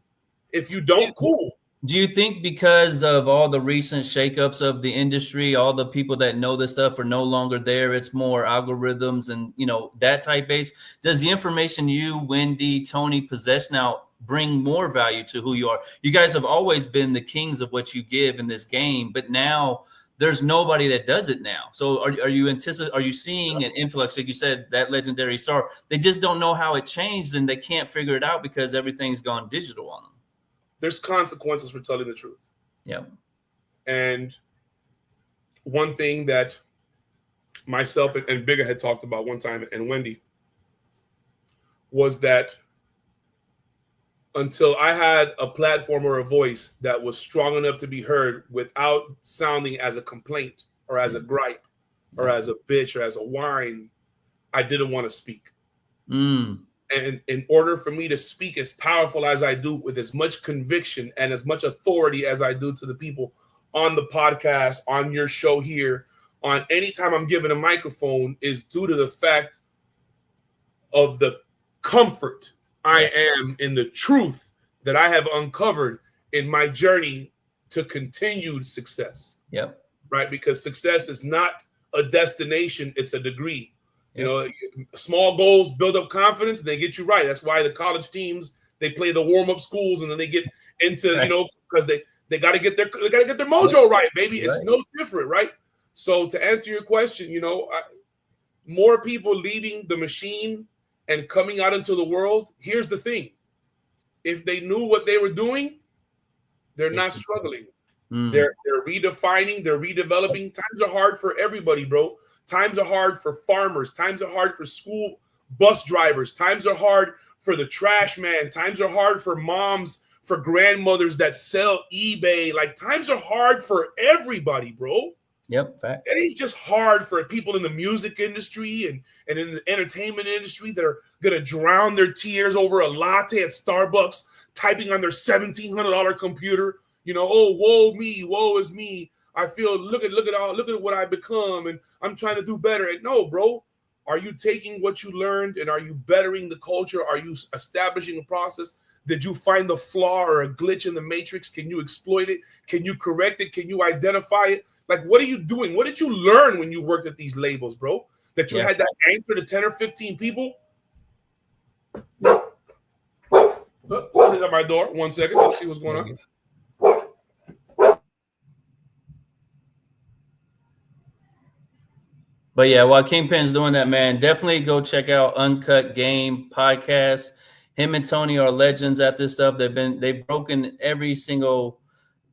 if you don't, cool. Do you think because of all the recent shakeups of the industry, all the people that know this stuff are no longer there? It's more algorithms and, that type base. Does the information you, Wendy, Tony possess now bring more value to who you are? You guys have always been the kings of what you give in this game, but now there's nobody that does it now. So are you seeing an influx, like you said, that legendary star? They just don't know how it changed, and they can't figure it out because everything's gone digital on them. There's consequences for telling the truth. Yeah. And one thing that myself and Bigger had talked about one time, and Wendy, was that until I had a platform or a voice that was strong enough to be heard without sounding as a complaint or as a gripe or as a bitch or as a whine, I didn't want to speak. And in order for me to speak as powerful as I do, with as much conviction and as much authority as I do to the people on the podcast, on your show here, on any time I'm given a microphone, is due to the fact of the comfort I am in the truth that I have uncovered in my journey to continued success. Yep. Right? Because success is not a destination, it's a degree. Small goals build up confidence, and they get you right. That's why the college teams, they play the warm-up schools, and then they get into, because they got to get their mojo right, baby. It's no different, right? So to answer your question, more people leaving the machine and coming out into the world. Here's the thing: if they knew what they were doing, they're not struggling. They're redefining, they're redeveloping. Times are hard for everybody, bro. Times are hard for farmers. Times are hard for school bus drivers. Times are hard for the trash man. Times are hard for moms, for grandmothers that sell eBay. Like, times are hard for everybody, bro. Yep, fact. It ain't just hard for people in the music industry and in the entertainment industry that are gonna drown their tears over a latte at Starbucks, typing on their $1,700 computer. You know, oh, woe me, woe is me. I feel look at what I've become, and I'm trying to do better. And no, bro, are you taking what you learned and are you bettering the culture? Are you establishing a process? Did you find the flaw or a glitch in the matrix? Can you exploit it? Can you correct it? Can you identify it? Like, what are you doing? What did you learn when you worked at these labels, bro? That you had that anchor to 10 or 15 people? Somebody's at my door. 1 second. Let's see what's going on. But yeah, while Kingpin's doing that, man, definitely go check out Uncut Game podcast. Him and Tony are legends at this stuff. They've broken every single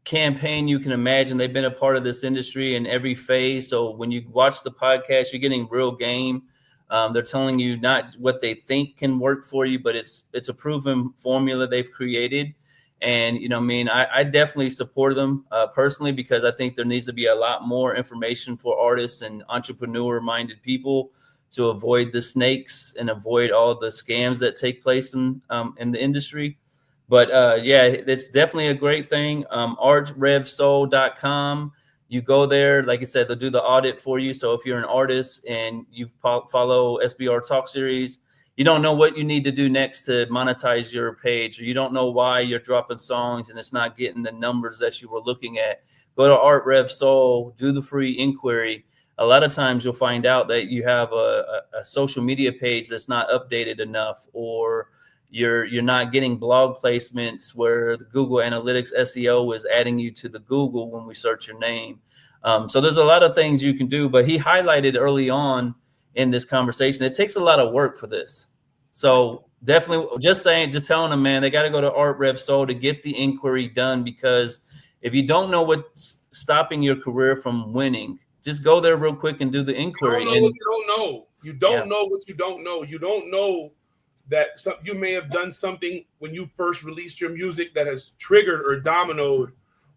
campaign you can imagine. They've been a part of this industry in every phase. So when you watch the podcast, you're getting real game. They're telling you not what they think can work for you, but it's a proven formula they've created. And, you know, I mean, I definitely support them personally, because I think there needs to be a lot more information for artists and entrepreneur-minded people to avoid the snakes and avoid all the scams that take place in the industry. But yeah, it's definitely a great thing. artrevsoul.com. You go there, like I said, they'll do the audit for you. So if you're an artist and you follow SBR Talk Series, you don't know what you need to do next to monetize your page, or you don't know why you're dropping songs and it's not getting the numbers that you were looking at, go to Art Rev Soul, do the free inquiry. A lot of times you'll find out that you have a social media page that's not updated enough, or you're not getting blog placements where the Google Analytics SEO is adding you to the Google when we search your name. So there's a lot of things you can do, but he highlighted early on in this conversation, it takes a lot of work for this. So definitely just telling them, man, they got to go to Art Rev Soul to get the inquiry done, because if you don't know what's stopping your career from winning, just go there real quick and do the inquiry. You don't know what you don't know. You don't know what you don't know. You don't know that you may have done something when you first released your music that has triggered or dominoed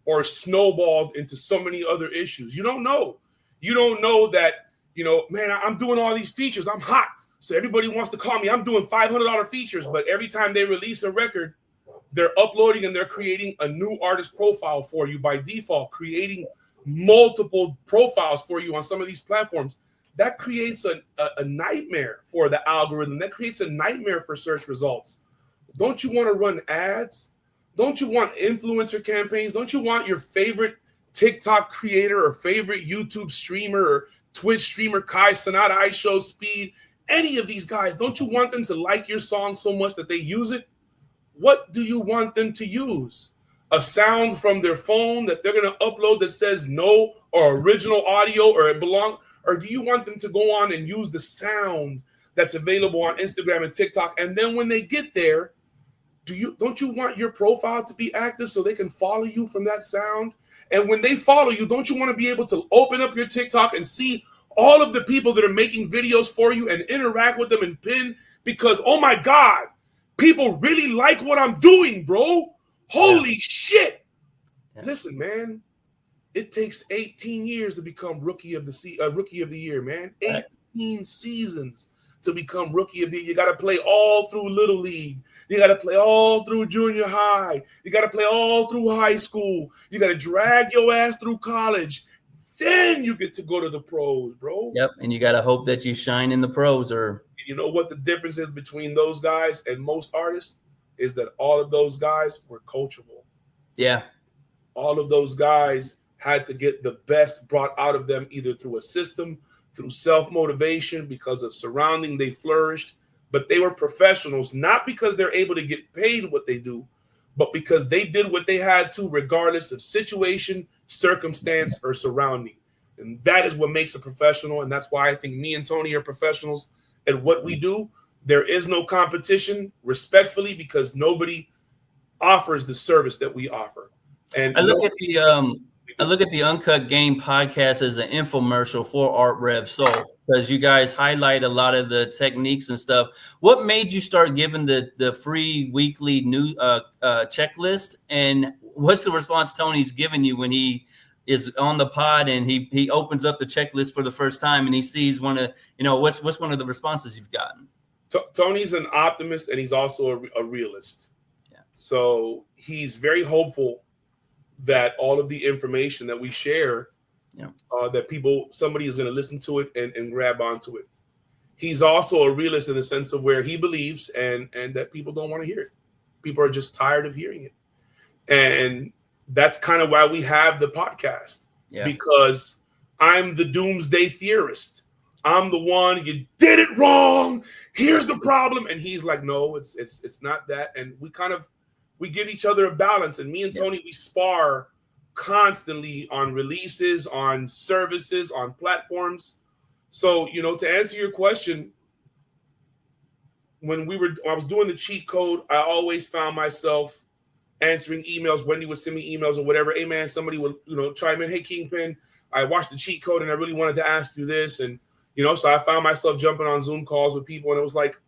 or snowballed into so many other issues. You don't know. You don't know that, you know, man, I'm doing all these features. I'm hot. So everybody wants to call me. I'm doing $500 features. But every time they release a record, they're uploading and they're creating a new artist profile for you by default, creating multiple profiles for you on some of these platforms. That creates a nightmare for the algorithm. That creates a nightmare for search results. Don't you want to run ads? Don't you want influencer campaigns? Don't you want your favorite TikTok creator or favorite YouTube streamer or Twitch streamer, Kai Sonata, iShow Speed, any of these guys, don't you want them to like your song so much that they use it? What do you want them to use? A sound from their phone that they're going to upload that says no, or original audio, or it belongs? Or do you want them to go on and use the sound that's available on Instagram and TikTok? And then when they get there, don't you want your profile to be active so they can follow you from that sound? And when they follow you, don't you want to be able to open up your TikTok and see all of the people that are making videos for you and interact with them and pin? Because, oh my God, people really like what I'm doing, bro. Holy shit. Yeah. Listen, man, it takes 18 years to become rookie of the year, man. 18 seasons to become rookie of the year. You got to play all through Little League. You got to play all through junior high. You got to play all through high school. You got to drag your ass through college. Then you get to go to the pros, bro. Yep, and you got to hope that you shine in the pros. Or you know what the difference is between those guys and most artists is that all of those guys were coachable. Yeah. All of those guys had to get the best brought out of them, either through a system, through self-motivation, because of surrounding, they flourished. But they were professionals, not because they're able to get paid what they do, but because they did what they had to, regardless of situation, circumstance, or surrounding. And that is what makes a professional. And that's why I think me and Tony are professionals at what we do. There is no competition, respectfully, because nobody offers the service that we offer. And I look at the Uncut Game podcast as an infomercial for Art Rev Soul, because you guys highlight a lot of the techniques and stuff. What made you start giving the free weekly new checklist, and what's the response Tony's giving you when he is on the pod and he opens up the checklist for the first time and he sees what's one of the responses you've gotten? Tony's an optimist, and he's also a realist. Yeah. So he's very hopeful that all of the information that we share, that somebody is going to listen to it and grab onto it. He's also a realist in the sense of where he believes and that people don't want to hear it. People are just tired of hearing it. And that's kind of why we have the podcast, because I'm the doomsday theorist. I'm the one, you did it wrong. Here's the problem. And he's like, no, it's not that. And we give each other a balance. And me and Tony, we spar constantly on releases, on services, on platforms. So, to answer your question, when I was doing the cheat code, I always found myself answering emails. Wendy would send me emails or whatever. Hey man, somebody would, chime in. Hey Kingpin, I watched the cheat code and I really wanted to ask you this. And, so I found myself jumping on Zoom calls with people, and it was like,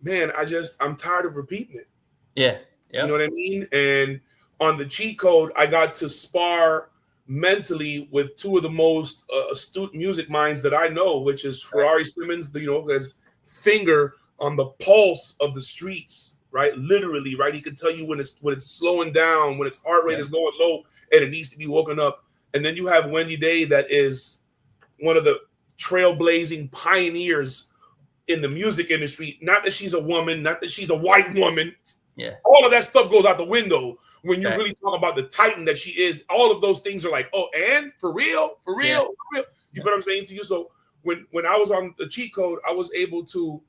man, I'm tired of repeating it. Yeah. You know what I mean? And on the cheat code, I got to spar mentally with two of the most astute music minds that I know, which is Ferrari Simmons, his finger on the pulse of the streets, right? Literally, right? He can tell you when it's slowing down, when its heart rate is going low, and it needs to be woken up. And then you have Wendy Day, that is one of the trailblazing pioneers in the music industry. Not that she's a woman, not that she's a white woman. Yeah. All of that stuff goes out the window when you really talk about the titan that she is. All of those things are like, oh, and for real. You know what I'm saying to you? So when I was on the cheat code, I was able to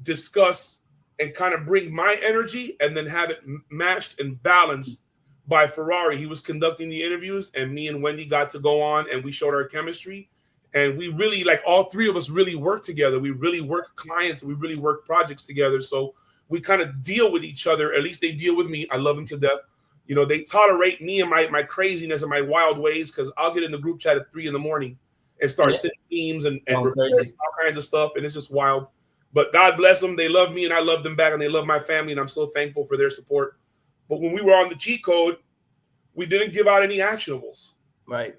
discuss and kind of bring my energy and then have it matched and balanced by Ferrari. He was conducting the interviews, and me and Wendy got to go on, and we showed our chemistry. And we really, all three of us really work together. We really work clients. We really work projects together. So we kind of deal with each other. At least they deal with me. I love them to death. They tolerate me and my craziness and my wild ways, because I'll get in the group chat at 3 a.m. and start sending memes and reports, all kinds of stuff. And it's just wild. But God bless them. They love me and I love them back, and they love my family. And I'm so thankful for their support. But when we were on the cheat code, we didn't give out any actionables. Right.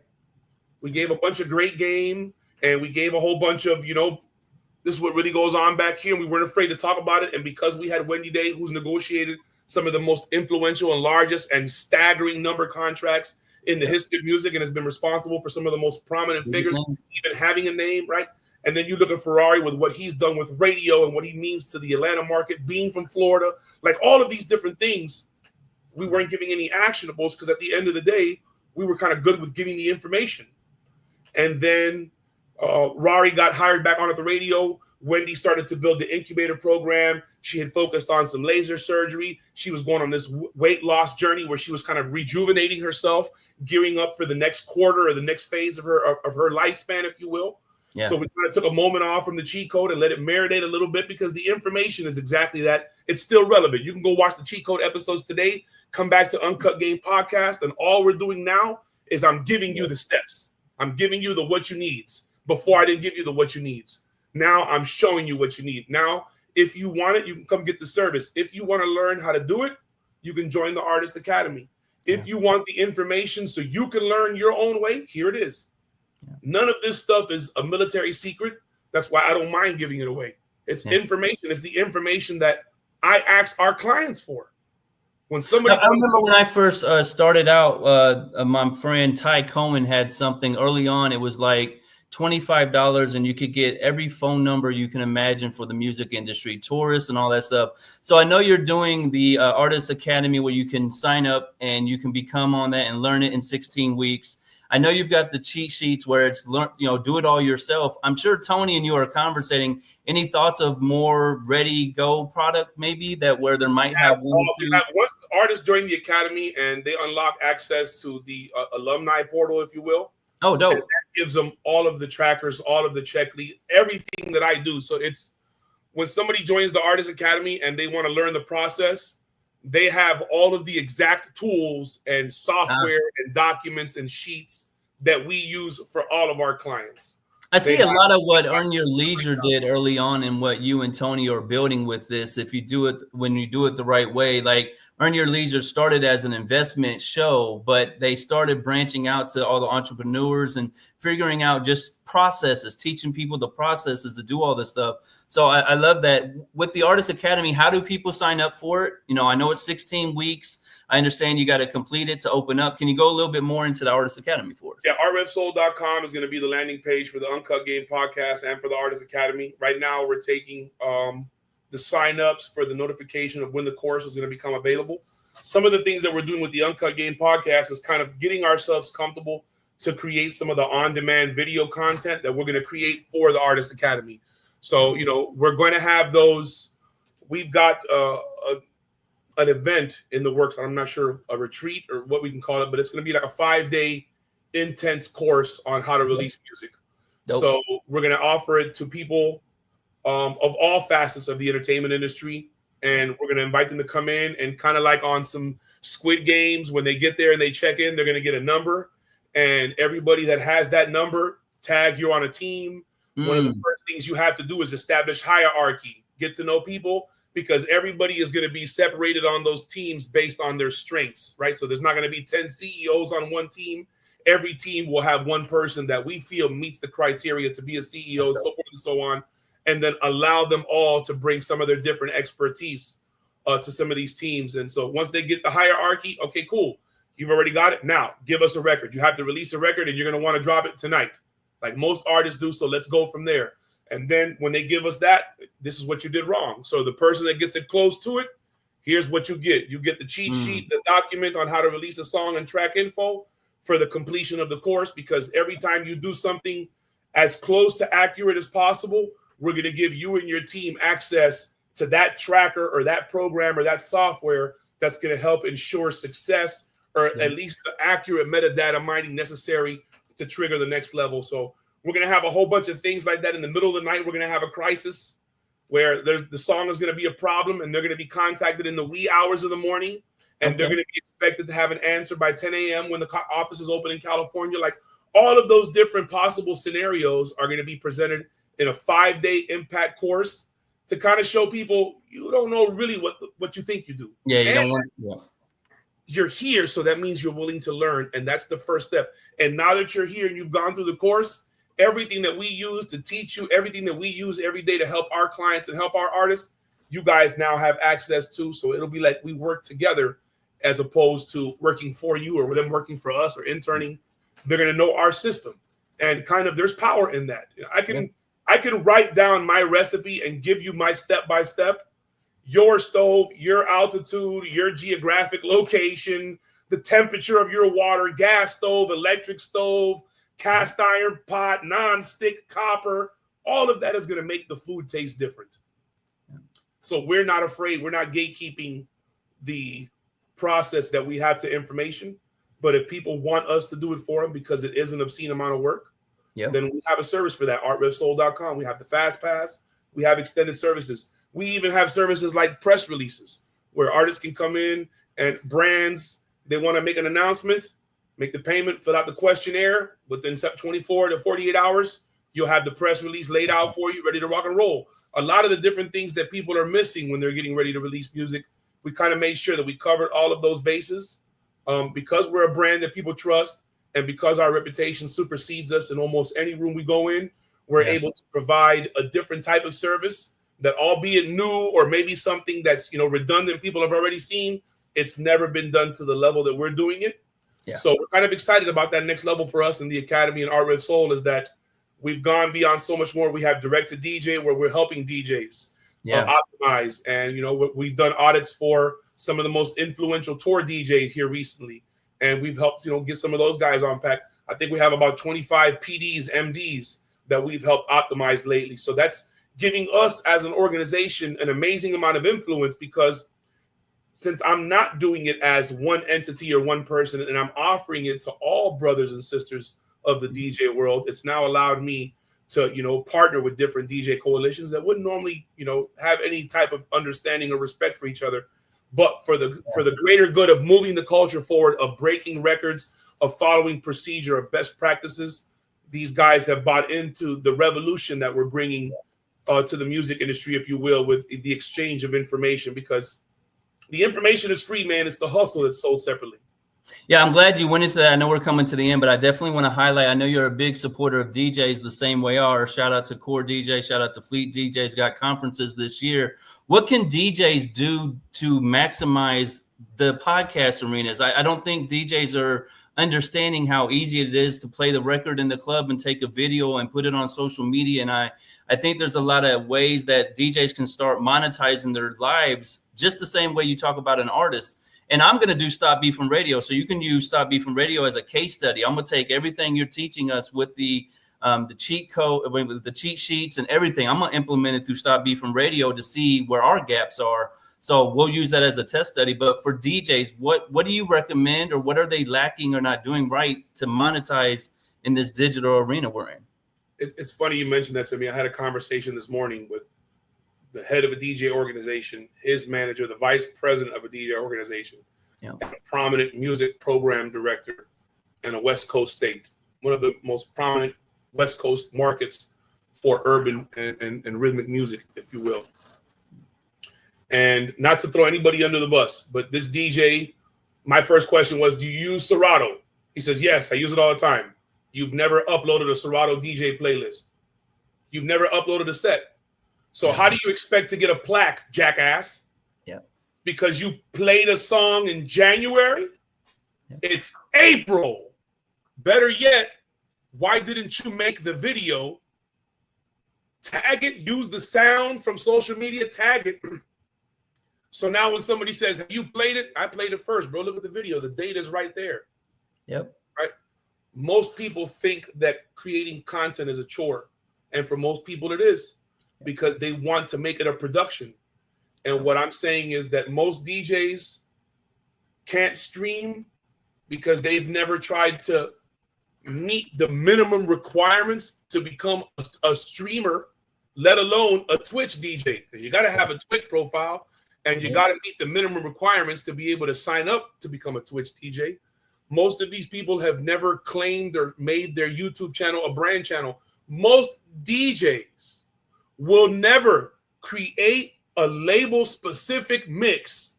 We gave a bunch of great game, and we gave a whole bunch of, this is what really goes on back here. And we weren't afraid to talk about it. And because we had Wendy Day, who's negotiated some of the most influential and largest and staggering number contracts in the history of music, and has been responsible for some of the most prominent figures, even having a name, right? And then you look at Ferrari with what he's done with radio and what he means to the Atlanta market, being from Florida, like all of these different things. We weren't giving any actionables, because at the end of the day, we were kind of good with giving the information. And then Rari got hired back on at the radio. Wendy started to build the incubator program. She had focused on some laser surgery. She was going on this weight loss journey where she was kind of rejuvenating herself, gearing up for the next quarter or the next phase of her lifespan, if you will. Yeah. So we kind of took a moment off from the cheat code and let it marinate a little bit, because the information is exactly that. It's still relevant. You can go watch the cheat code episodes today, come back to Uncut Game Podcast, and all we're doing now is I'm giving you the steps. I'm giving you the what you needs. Before I didn't give you the what you needs. Now I'm showing you what you need. Now, if you want it, you can come get the service. If you want to learn how to do it, you can join the Artist Academy. If you want the information so you can learn your own way, here it is. None of this stuff is a military secret. That's why I don't mind giving it away. It's information. It's the information that I ask our clients for. When somebody, I remember when I first started out, my friend Ty Cohen had something early on. It was like $25, and you could get every phone number you can imagine for the music industry, tourists and all that stuff. So I know you're doing the Artist Academy, where you can sign up and you can become on that and learn it in 16 weeks. I know you've got the cheat sheets where it's learn, do it all yourself. I'm sure Tony and you are conversating. Any thoughts of more ready go product, maybe that where there might have one? Once the artists join the academy and they unlock access to the alumni portal, if you will. Oh, dope! That gives them all of the trackers, all of the checklist, everything that I do. So it's when somebody joins the Artist Academy and they want to learn the process. they have all of the exact tools and software and documents and sheets that we use for all of our clients. I see a lot of what Earn Your Leisure did early on and what you and Tony are building with this. If you do it, when you do it the right way, like Earn Your Leisure started as an investment show, but they started branching out to all the entrepreneurs and figuring out just processes, teaching people the processes to do all this stuff. So I love that. With the Artist Academy, how do people sign up for it? You know, I know it's 16 weeks. I understand you got to complete it to open up. Can you go a little bit more into the Artist Academy for us? Yeah, rrevsoul.com is going to be the landing page for the Uncut Game podcast and for the Artist Academy. Right now, we're taking the signups for the notification of when the course is going to become available. Some of the things that we're doing with the Uncut Game podcast is kind of getting ourselves comfortable to create some of the on-demand video content that we're going to create for the Artist Academy. So, you know, we're going to have those. We've got an event in the works. I'm not sure, a retreat or what we can call it, but it's going to be like a 5-day intense course on how to release music. Dope. So we're going to offer it to people of all facets of the entertainment industry. And we're going to invite them to come in and kind of like on some Squid Games, when they get there and they check in, they're going to get a number. And everybody that has that number, tag you on a team. One of the first things you have to do is establish hierarchy, get to know people, because everybody is going to be separated on those teams based on their strengths, right? So there's not going to be 10 CEOs on one team. Every team will have one person that we feel meets the criteria to be a CEO, and so forth and so on, and then allow them all to bring some of their different expertise to some of these teams. And so once they get the hierarchy, okay, cool. You've already got it. Now give us a record. You have to release a record and you're going to want to drop it tonight, like most artists do. So let's go from there. And then when they give us that, this is what you did wrong. So the person that gets it close to it, here's what you get. You get the cheat sheet, the document on how to release a song and track info for the completion of the course, because every time you do something as close to accurate as possible, we're going to give you and your team access to that tracker or that program or that software that's going to help ensure success, or at least the accurate metadata mining necessary to trigger the next level. So we're going to have a whole bunch of things like that. In the middle of the night, we're going to have a crisis where the song is going to be a problem, and they're going to be contacted in the wee hours of the morning, and they're going to be expected to have an answer by 10 a.m. when the office is open in California. Like, all of those different possible scenarios are going to be presented in a 5-day impact course to kind of show people you don't know really what you think you do. Yeah, you don't want. You're here, so that means you're willing to learn, and that's the first step. And now that you're here and you've gone through the course, everything that we use to teach you, everything that we use every day to help our clients and help our artists, you guys now have access to. So it'll be like we work together as opposed to working for you or them working for us or interning. They're going to know our system, and kind of there's power in that. You know, I can write down my recipe and give you my step-by-step, your stove, your altitude, your geographic location, the temperature of your water, gas stove, electric stove, cast iron pot, non-stick, copper. All of that is going to make the food taste different. So we're not afraid. We're not gatekeeping the process that we have to information. But if people want us to do it for them because it is an obscene amount of work, then we have a service for that, artrevsoul.com. We have the Fast Pass. We have extended services. We even have services like press releases where artists can come in and brands, they want to make an announcement, make the payment, fill out the questionnaire. Within 24 to 48 hours, you'll have the press release laid out for you, ready to rock and roll. A lot of the different things that people are missing when they're getting ready to release music, we kind of made sure that we covered all of those bases. Because we're a brand that people trust, and because our reputation supersedes us in almost any room we go in, we're able to provide a different type of service that, albeit new or maybe something that's, you know, redundant, people have already seen, it's never been done to the level that we're doing it. So we're kind of excited about that next level for us in the Academy and Art Rev Soul, is that we've gone beyond so much more. We have direct to DJ where we're helping DJs optimize. And, you know, we've done audits for some of the most influential tour DJs here recently. And we've helped, you know, get some of those guys on pack. I think we have about 25 PDs, MDs that we've helped optimize lately. So that's giving us as an organization an amazing amount of influence, because since I'm not doing it as one entity or one person, and I'm offering it to all brothers and sisters of the DJ world, it's now allowed me to, you know, partner with different DJ coalitions that wouldn't normally, you know, have any type of understanding or respect for each other. but for the greater good of moving the culture forward, of breaking records, of following procedure, of best practices, these guys have bought into the revolution that we're bringing to the music industry, if you will, with the exchange of information, because the information is free, man. It's the hustle that's sold separately. Yeah, I'm glad you went into that. I know we're coming to the end, but I definitely want to highlight, I know you're a big supporter of DJs the same way are. Shout out to Core DJ, shout out to Fleet DJs, got conferences this year. What can DJs do to maximize the podcast arenas? I don't think DJs are understanding how easy it is to play the record in the club and take a video and put it on social media. And I think there's a lot of ways that DJs can start monetizing their lives just the same way you talk about an artist. And I'm going to do Stop Beefing Radio. So you can use Stop Beefing Radio as a case study. I'm going to take everything you're teaching us with the cheat code, with the cheat sheets and everything. I'm going to implement it through Stop Beefing Radio to see where our gaps are. So we'll use that as a test study. But for DJs, what do you recommend, or what are they lacking or not doing right to monetize in this digital arena we're in? It's funny you mentioned that to me. I had a conversation this morning with the head of a DJ organization, his manager, the vice president of a DJ organization, and a prominent music program director in a West Coast state, one of the most prominent West Coast markets for urban and rhythmic music, if you will. And not to throw anybody under the bus, but this DJ, my first question was, do you use Serato? He says, yes, I use it all the time. You've never uploaded a Serato DJ playlist. You've never uploaded a set. So how do you expect to get a plaque, jackass? Yeah. Because you played a song in January? Yeah. It's April. Better yet, why didn't you make the video, tag it, use the sound from social media, tag it? So now when somebody says, have you played it? I played it first, bro. Look at the video. The data is right there. Yep. Right? Most people think that creating content is a chore. And for most people it is, because they want to make it a production. And what I'm saying is that most DJs can't stream because they've never tried to meet the minimum requirements to become a streamer, let alone a Twitch DJ. You got to have a Twitch profile, and you got to meet the minimum requirements to be able to sign up to become a Twitch DJ. Most of these people have never claimed or made their YouTube channel a brand channel. Most DJs will never create a label-specific mix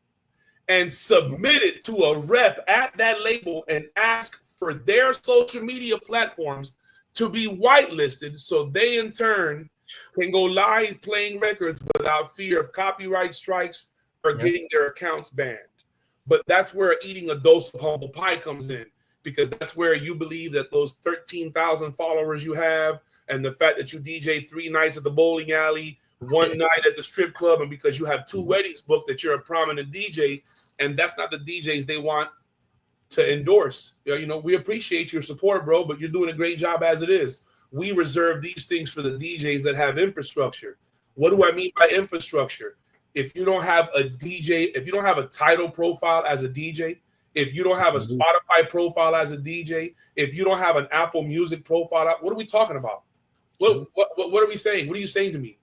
and submit it to a rep at that label and ask for their social media platforms to be whitelisted, so they in turn can go live playing records without fear of copyright strikes or getting their accounts banned. But that's where eating a dose of humble pie comes in, because that's where you believe that those 13,000 followers you have, and the fact that you DJ 3 nights at the bowling alley, 1 night at the strip club, and because you have 2 weddings booked, that you're a prominent DJ, and that's not the DJs they want to endorse. You know, we appreciate your support, bro, but you're doing a great job as it is. We reserve these things for the DJs that have infrastructure. What do I mean by infrastructure? If you don't have a DJ, if you don't have a title profile as a DJ, if you don't have a Spotify profile as a DJ, if you don't have an Apple Music profile, what are we talking about? What are we saying? What are you saying to me?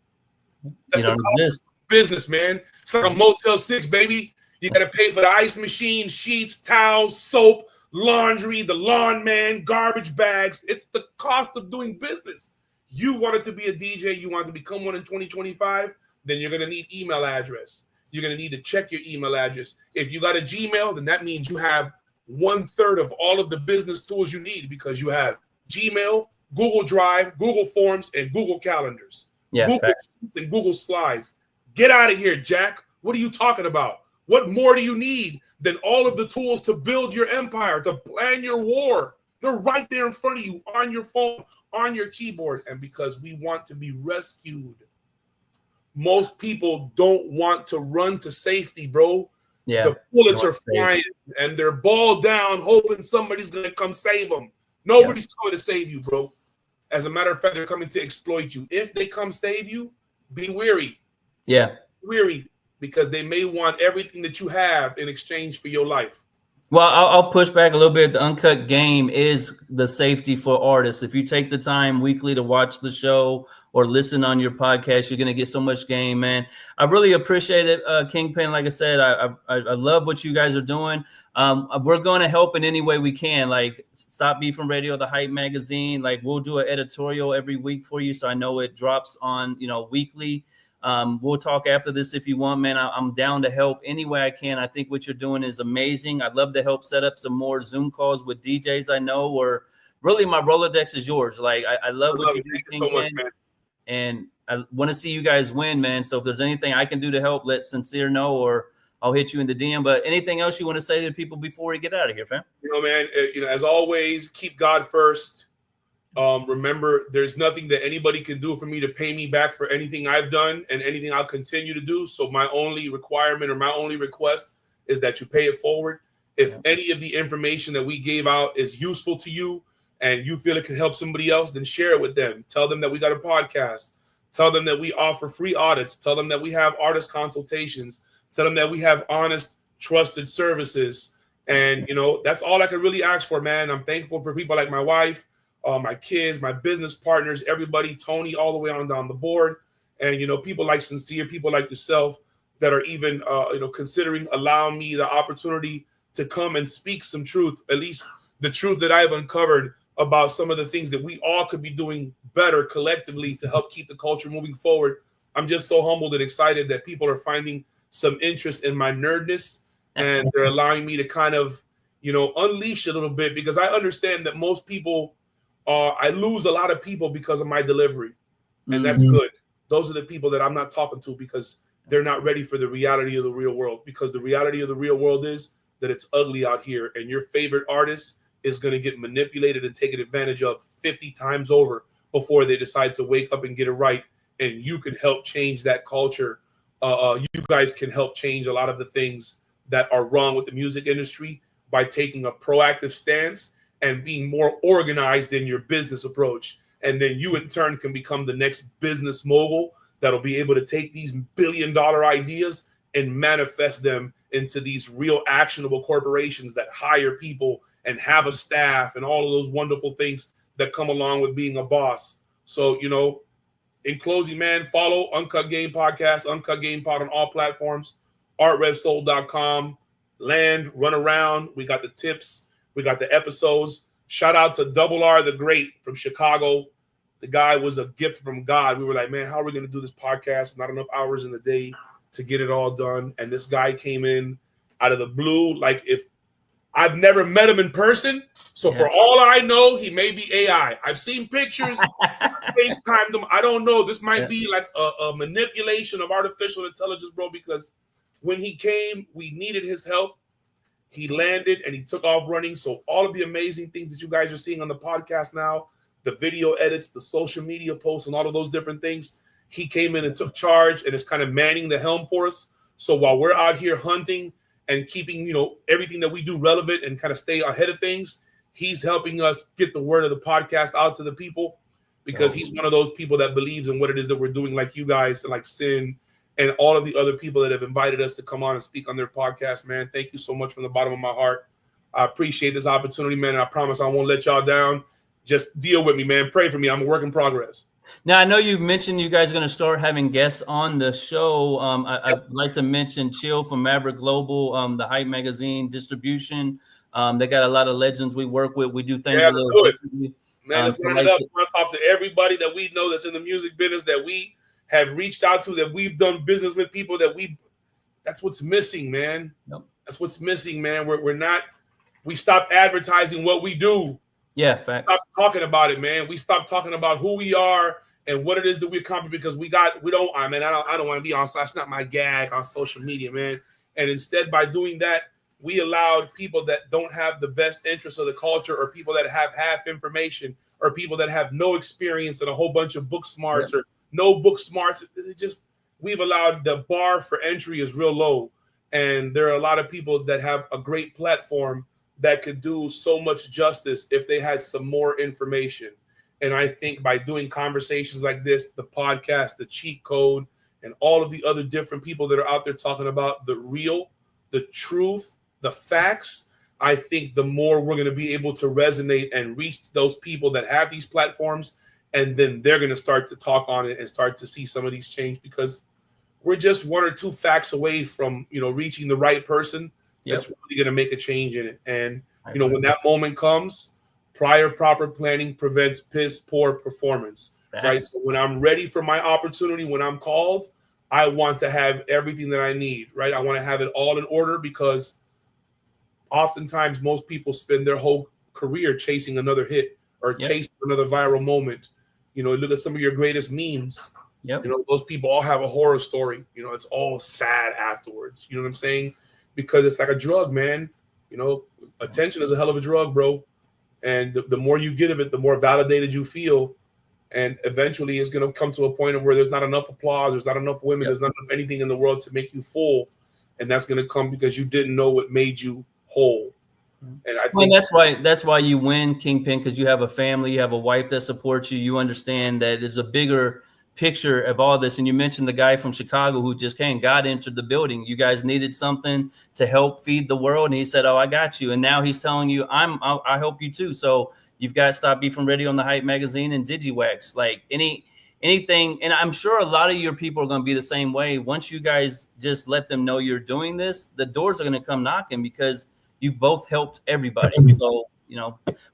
That's the business, man. It's like a Motel 6, baby. You got to pay for the ice machine, sheets, towels, soap, laundry, the lawn man, garbage bags. It's the cost of doing business. You wanted to be a DJ, you want to become one in 2025, then you're going to need email address. You're going to need to check your email address. If you got a Gmail, then that means you have 1/3 of all of the business tools you need, because you have Gmail, Google Drive, Google Forms, and Google Calendars. Yeah, Google Sheets and Google Slides. Get out of here, Jack. What are you talking about? What more do you need than all of the tools to build your empire, to plan your war? They're right there in front of you, on your phone, on your keyboard. And because we want to be rescued, most people don't want to run to safety, bro. Yeah, the bullets are flying and they're balled down, hoping somebody's going to come save them. Nobody's coming to save you, bro. As a matter of fact, they're coming to exploit you. If they come save you, be wary. Yeah. Weary, because they may want everything that you have in exchange for your life. Well, I'll push back a little bit. The uncut game is the safety for artists. If you take the time weekly to watch the show or listen on your podcast, you're going to get so much game, man. I really appreciate it, Kingpin. Like I said, I love what you guys are doing. We're going to help in any way we can. Like Stop Beefing Radio, the Hype Magazine. Like we'll do an editorial every week for you, so I know it drops on weekly. We'll talk after this if you want, man. I'm down to help any way I can. I think what you're doing is amazing. I'd love to help set up some more Zoom calls with DJs I know, or really my Rolodex is yours. Like I love what you do. Thank you so much, man. And I want to see you guys win, man. So if there's anything I can do to help, let Sincere know, or I'll hit you in the DM. But anything else you want to say to people before we get out of here, fam? Man, as always, keep God first. Remember, there's nothing that anybody can do for me to pay me back for anything I've done and anything I'll continue to do. So my only requirement or my only request is that you pay it forward. If any of the information that we gave out is useful to you and you feel it can help somebody else, then share it with them. Tell them that we got a podcast. Tell them that we offer free audits. Tell them that we have artist consultations. Tell them that we have honest, trusted services. And, that's all I can really ask for, man. I'm thankful for people like my wife, my kids, my business partners, everybody, Tony, all the way on down the board. And, people like Sincere, people like yourself that are even, considering allowing me the opportunity to come and speak some truth, at least the truth that I've uncovered about some of the things that we all could be doing better collectively to help keep the culture moving forward. I'm just so humbled and excited that people are finding some interest in my nerdness, and they're allowing me to kind of, unleash a little bit, because I understand that most people, I lose a lot of people because of my delivery, and that's good. Those are the people that I'm not talking to because they're not ready for the reality of the real world, because the reality of the real world is that it's ugly out here, and your favorite artist is going to get manipulated and taken advantage of 50 times over before they decide to wake up and get it right. And you can help change that culture. You guys can help change a lot of the things that are wrong with the music industry by taking a proactive stance and being more organized in your business approach. And then you in turn can become the next business mogul that'll be able to take these billion-dollar ideas and manifest them into these real actionable corporations that hire people and have a staff and all of those wonderful things that come along with being a boss. So, in closing, man, follow Uncut Game Podcast, Uncut Game Pod on all platforms, artrevsoul.com, land, run around. We got the tips. We got the episodes. Shout out to Double R the Great from Chicago. The guy was a gift from God. We were like, man, how are we going to do this podcast? Not enough hours in the day to get it all done. And this guy came in out of the blue. Like, if I've never met him in person, so for all I know, he may be AI. I've seen pictures, FaceTimed him. I don't know. This might be like a manipulation of artificial intelligence, bro, because when he came, we needed his help. He landed and he took off running. So all of the amazing things that you guys are seeing on the podcast now, the video edits, the social media posts, and all of those different things, he came in and took charge and is kind of manning the helm for us. So while we're out here hunting and keeping, everything that we do relevant and kind of stay ahead of things, he's helping us get the word of the podcast out to the people, because he's one of those people that believes in what it is that we're doing, like you guys, and like Sin and all of the other people that have invited us to come on and speak on their podcast, man. Thank you so much from the bottom of my heart. I appreciate this opportunity, man. And I promise I won't let y'all down. Just deal with me, man. Pray for me. I'm a work in progress. Now, I know you've mentioned you guys are going to start having guests on the show. I'd like to mention Chill from Maverick Global, the Hype Magazine distribution. They got a lot of legends we work with. We do things a little differently. Man, let's run it up. I want to talk to everybody that we know that's in the music business, that we have reached out to, that we've done business with, people that that's what's missing, man. Yep. That's what's missing, man. We stopped advertising what we do. Yeah, facts. Stop talking about it, man. We stopped talking about who we are and what it is that we accomplish, because I don't want to be on. That's not my gag on social media, man. And instead, by doing that, we allowed people that don't have the best interest of the culture, or people that have half information, or people that have no experience and a whole bunch of book smarts or no book smarts. We've allowed the bar for entry is real low. And there are a lot of people that have a great platform that could do so much justice if they had some more information. And I think by doing conversations like this, the podcast, the cheat code, and all of the other different people that are out there talking about the real, the truth, the facts, I think the more we're going to be able to resonate and reach those people that have these platforms, and then they're going to start to talk on it and start to see some of these change, because we're just one or two facts away from, reaching the right person that's really going to make a change in it. And, when that moment comes, proper planning prevents piss poor performance, right? So when I'm ready for my opportunity, when I'm called, I want to have everything that I need, right? I want to have it all in order, because oftentimes most people spend their whole career chasing another hit or chasing another viral moment. Look at some of your greatest memes. Those people all have a horror story. It's all sad afterwards. You know what I'm saying? Because it's like a drug, man. Attention is a hell of a drug, bro. And the more you get of it, the more validated you feel. And eventually it's going to come to a point of where there's not enough applause, there's not enough women, there's not enough anything in the world to make you full. And that's going to come because you didn't know what made you whole. And I think that's why you win, Kingpin, because you have a family, you have a wife that supports you. You understand that there's a bigger picture of all this. And you mentioned the guy from Chicago who just got entered the building. You guys needed something to help feed the world, and he said, "Oh, I got you." And now he's telling you, I help you too. So you've got Stop Beefing Radio on the Hype magazine and DigiWax. Like anything, and I'm sure a lot of your people are going to be the same way. Once you guys just let them know you're doing this, the doors are going to come knocking, because you've both helped everybody. So,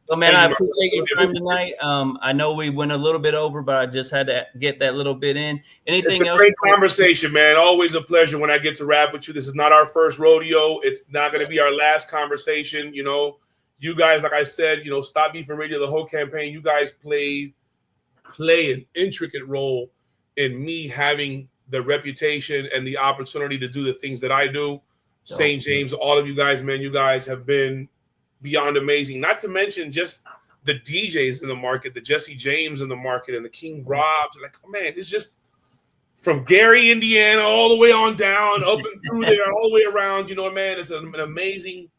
but man, I appreciate your time tonight. I know we went a little bit over, but I just had to get that little bit in. Anything else? It's a great conversation, man. Always a pleasure when I get to rap with you. This is not our first rodeo. It's not going to be our last conversation. You guys, like I said, Stop Beefing Radio, the whole campaign, you guys play an intricate role in me having the reputation and the opportunity to do the things that I do. St. James, all of you guys, man, you guys have been beyond amazing. Not to mention just the DJs in the market, the Jesse James in the market, and the King Robs. Like, oh, man, it's just from Gary, Indiana, all the way on down, up and through there, all the way around. Man, it's an amazing.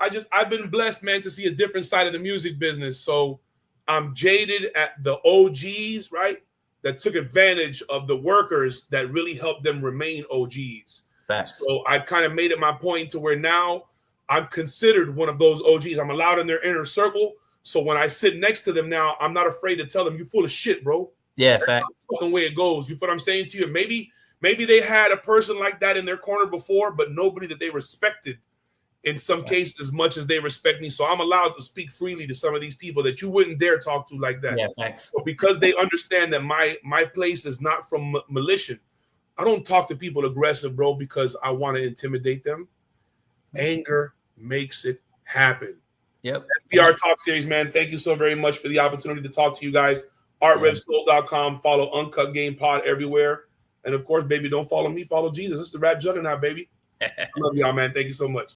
I've been blessed, man, to see a different side of the music business. So I'm jaded at the OGs, right, that took advantage of the workers that really helped them remain OGs. Facts. So I kind of made it my point to where now I'm considered one of those OGs. I'm allowed in their inner circle. So when I sit next to them now, I'm not afraid to tell them, "You're full of shit, bro." Yeah, that's the fucking way it goes. You feel what I'm saying to you? Maybe they had a person like that in their corner before, but nobody that they respected in some cases as much as they respect me. So I'm allowed to speak freely to some of these people that you wouldn't dare talk to like that. Yeah, thanks. So because they understand that my place is not from malicious. I don't talk to people aggressive, bro, because I want to intimidate them. Anger makes it happen. Yep. SBR Talk Series, man. Thank you so very much for the opportunity to talk to you guys. ArtRevSoul.com. Follow Uncut Game Pod everywhere. And of course, baby, don't follow me. Follow Jesus. This is the Rap Juggernaut, baby. I love y'all, man. Thank you so much.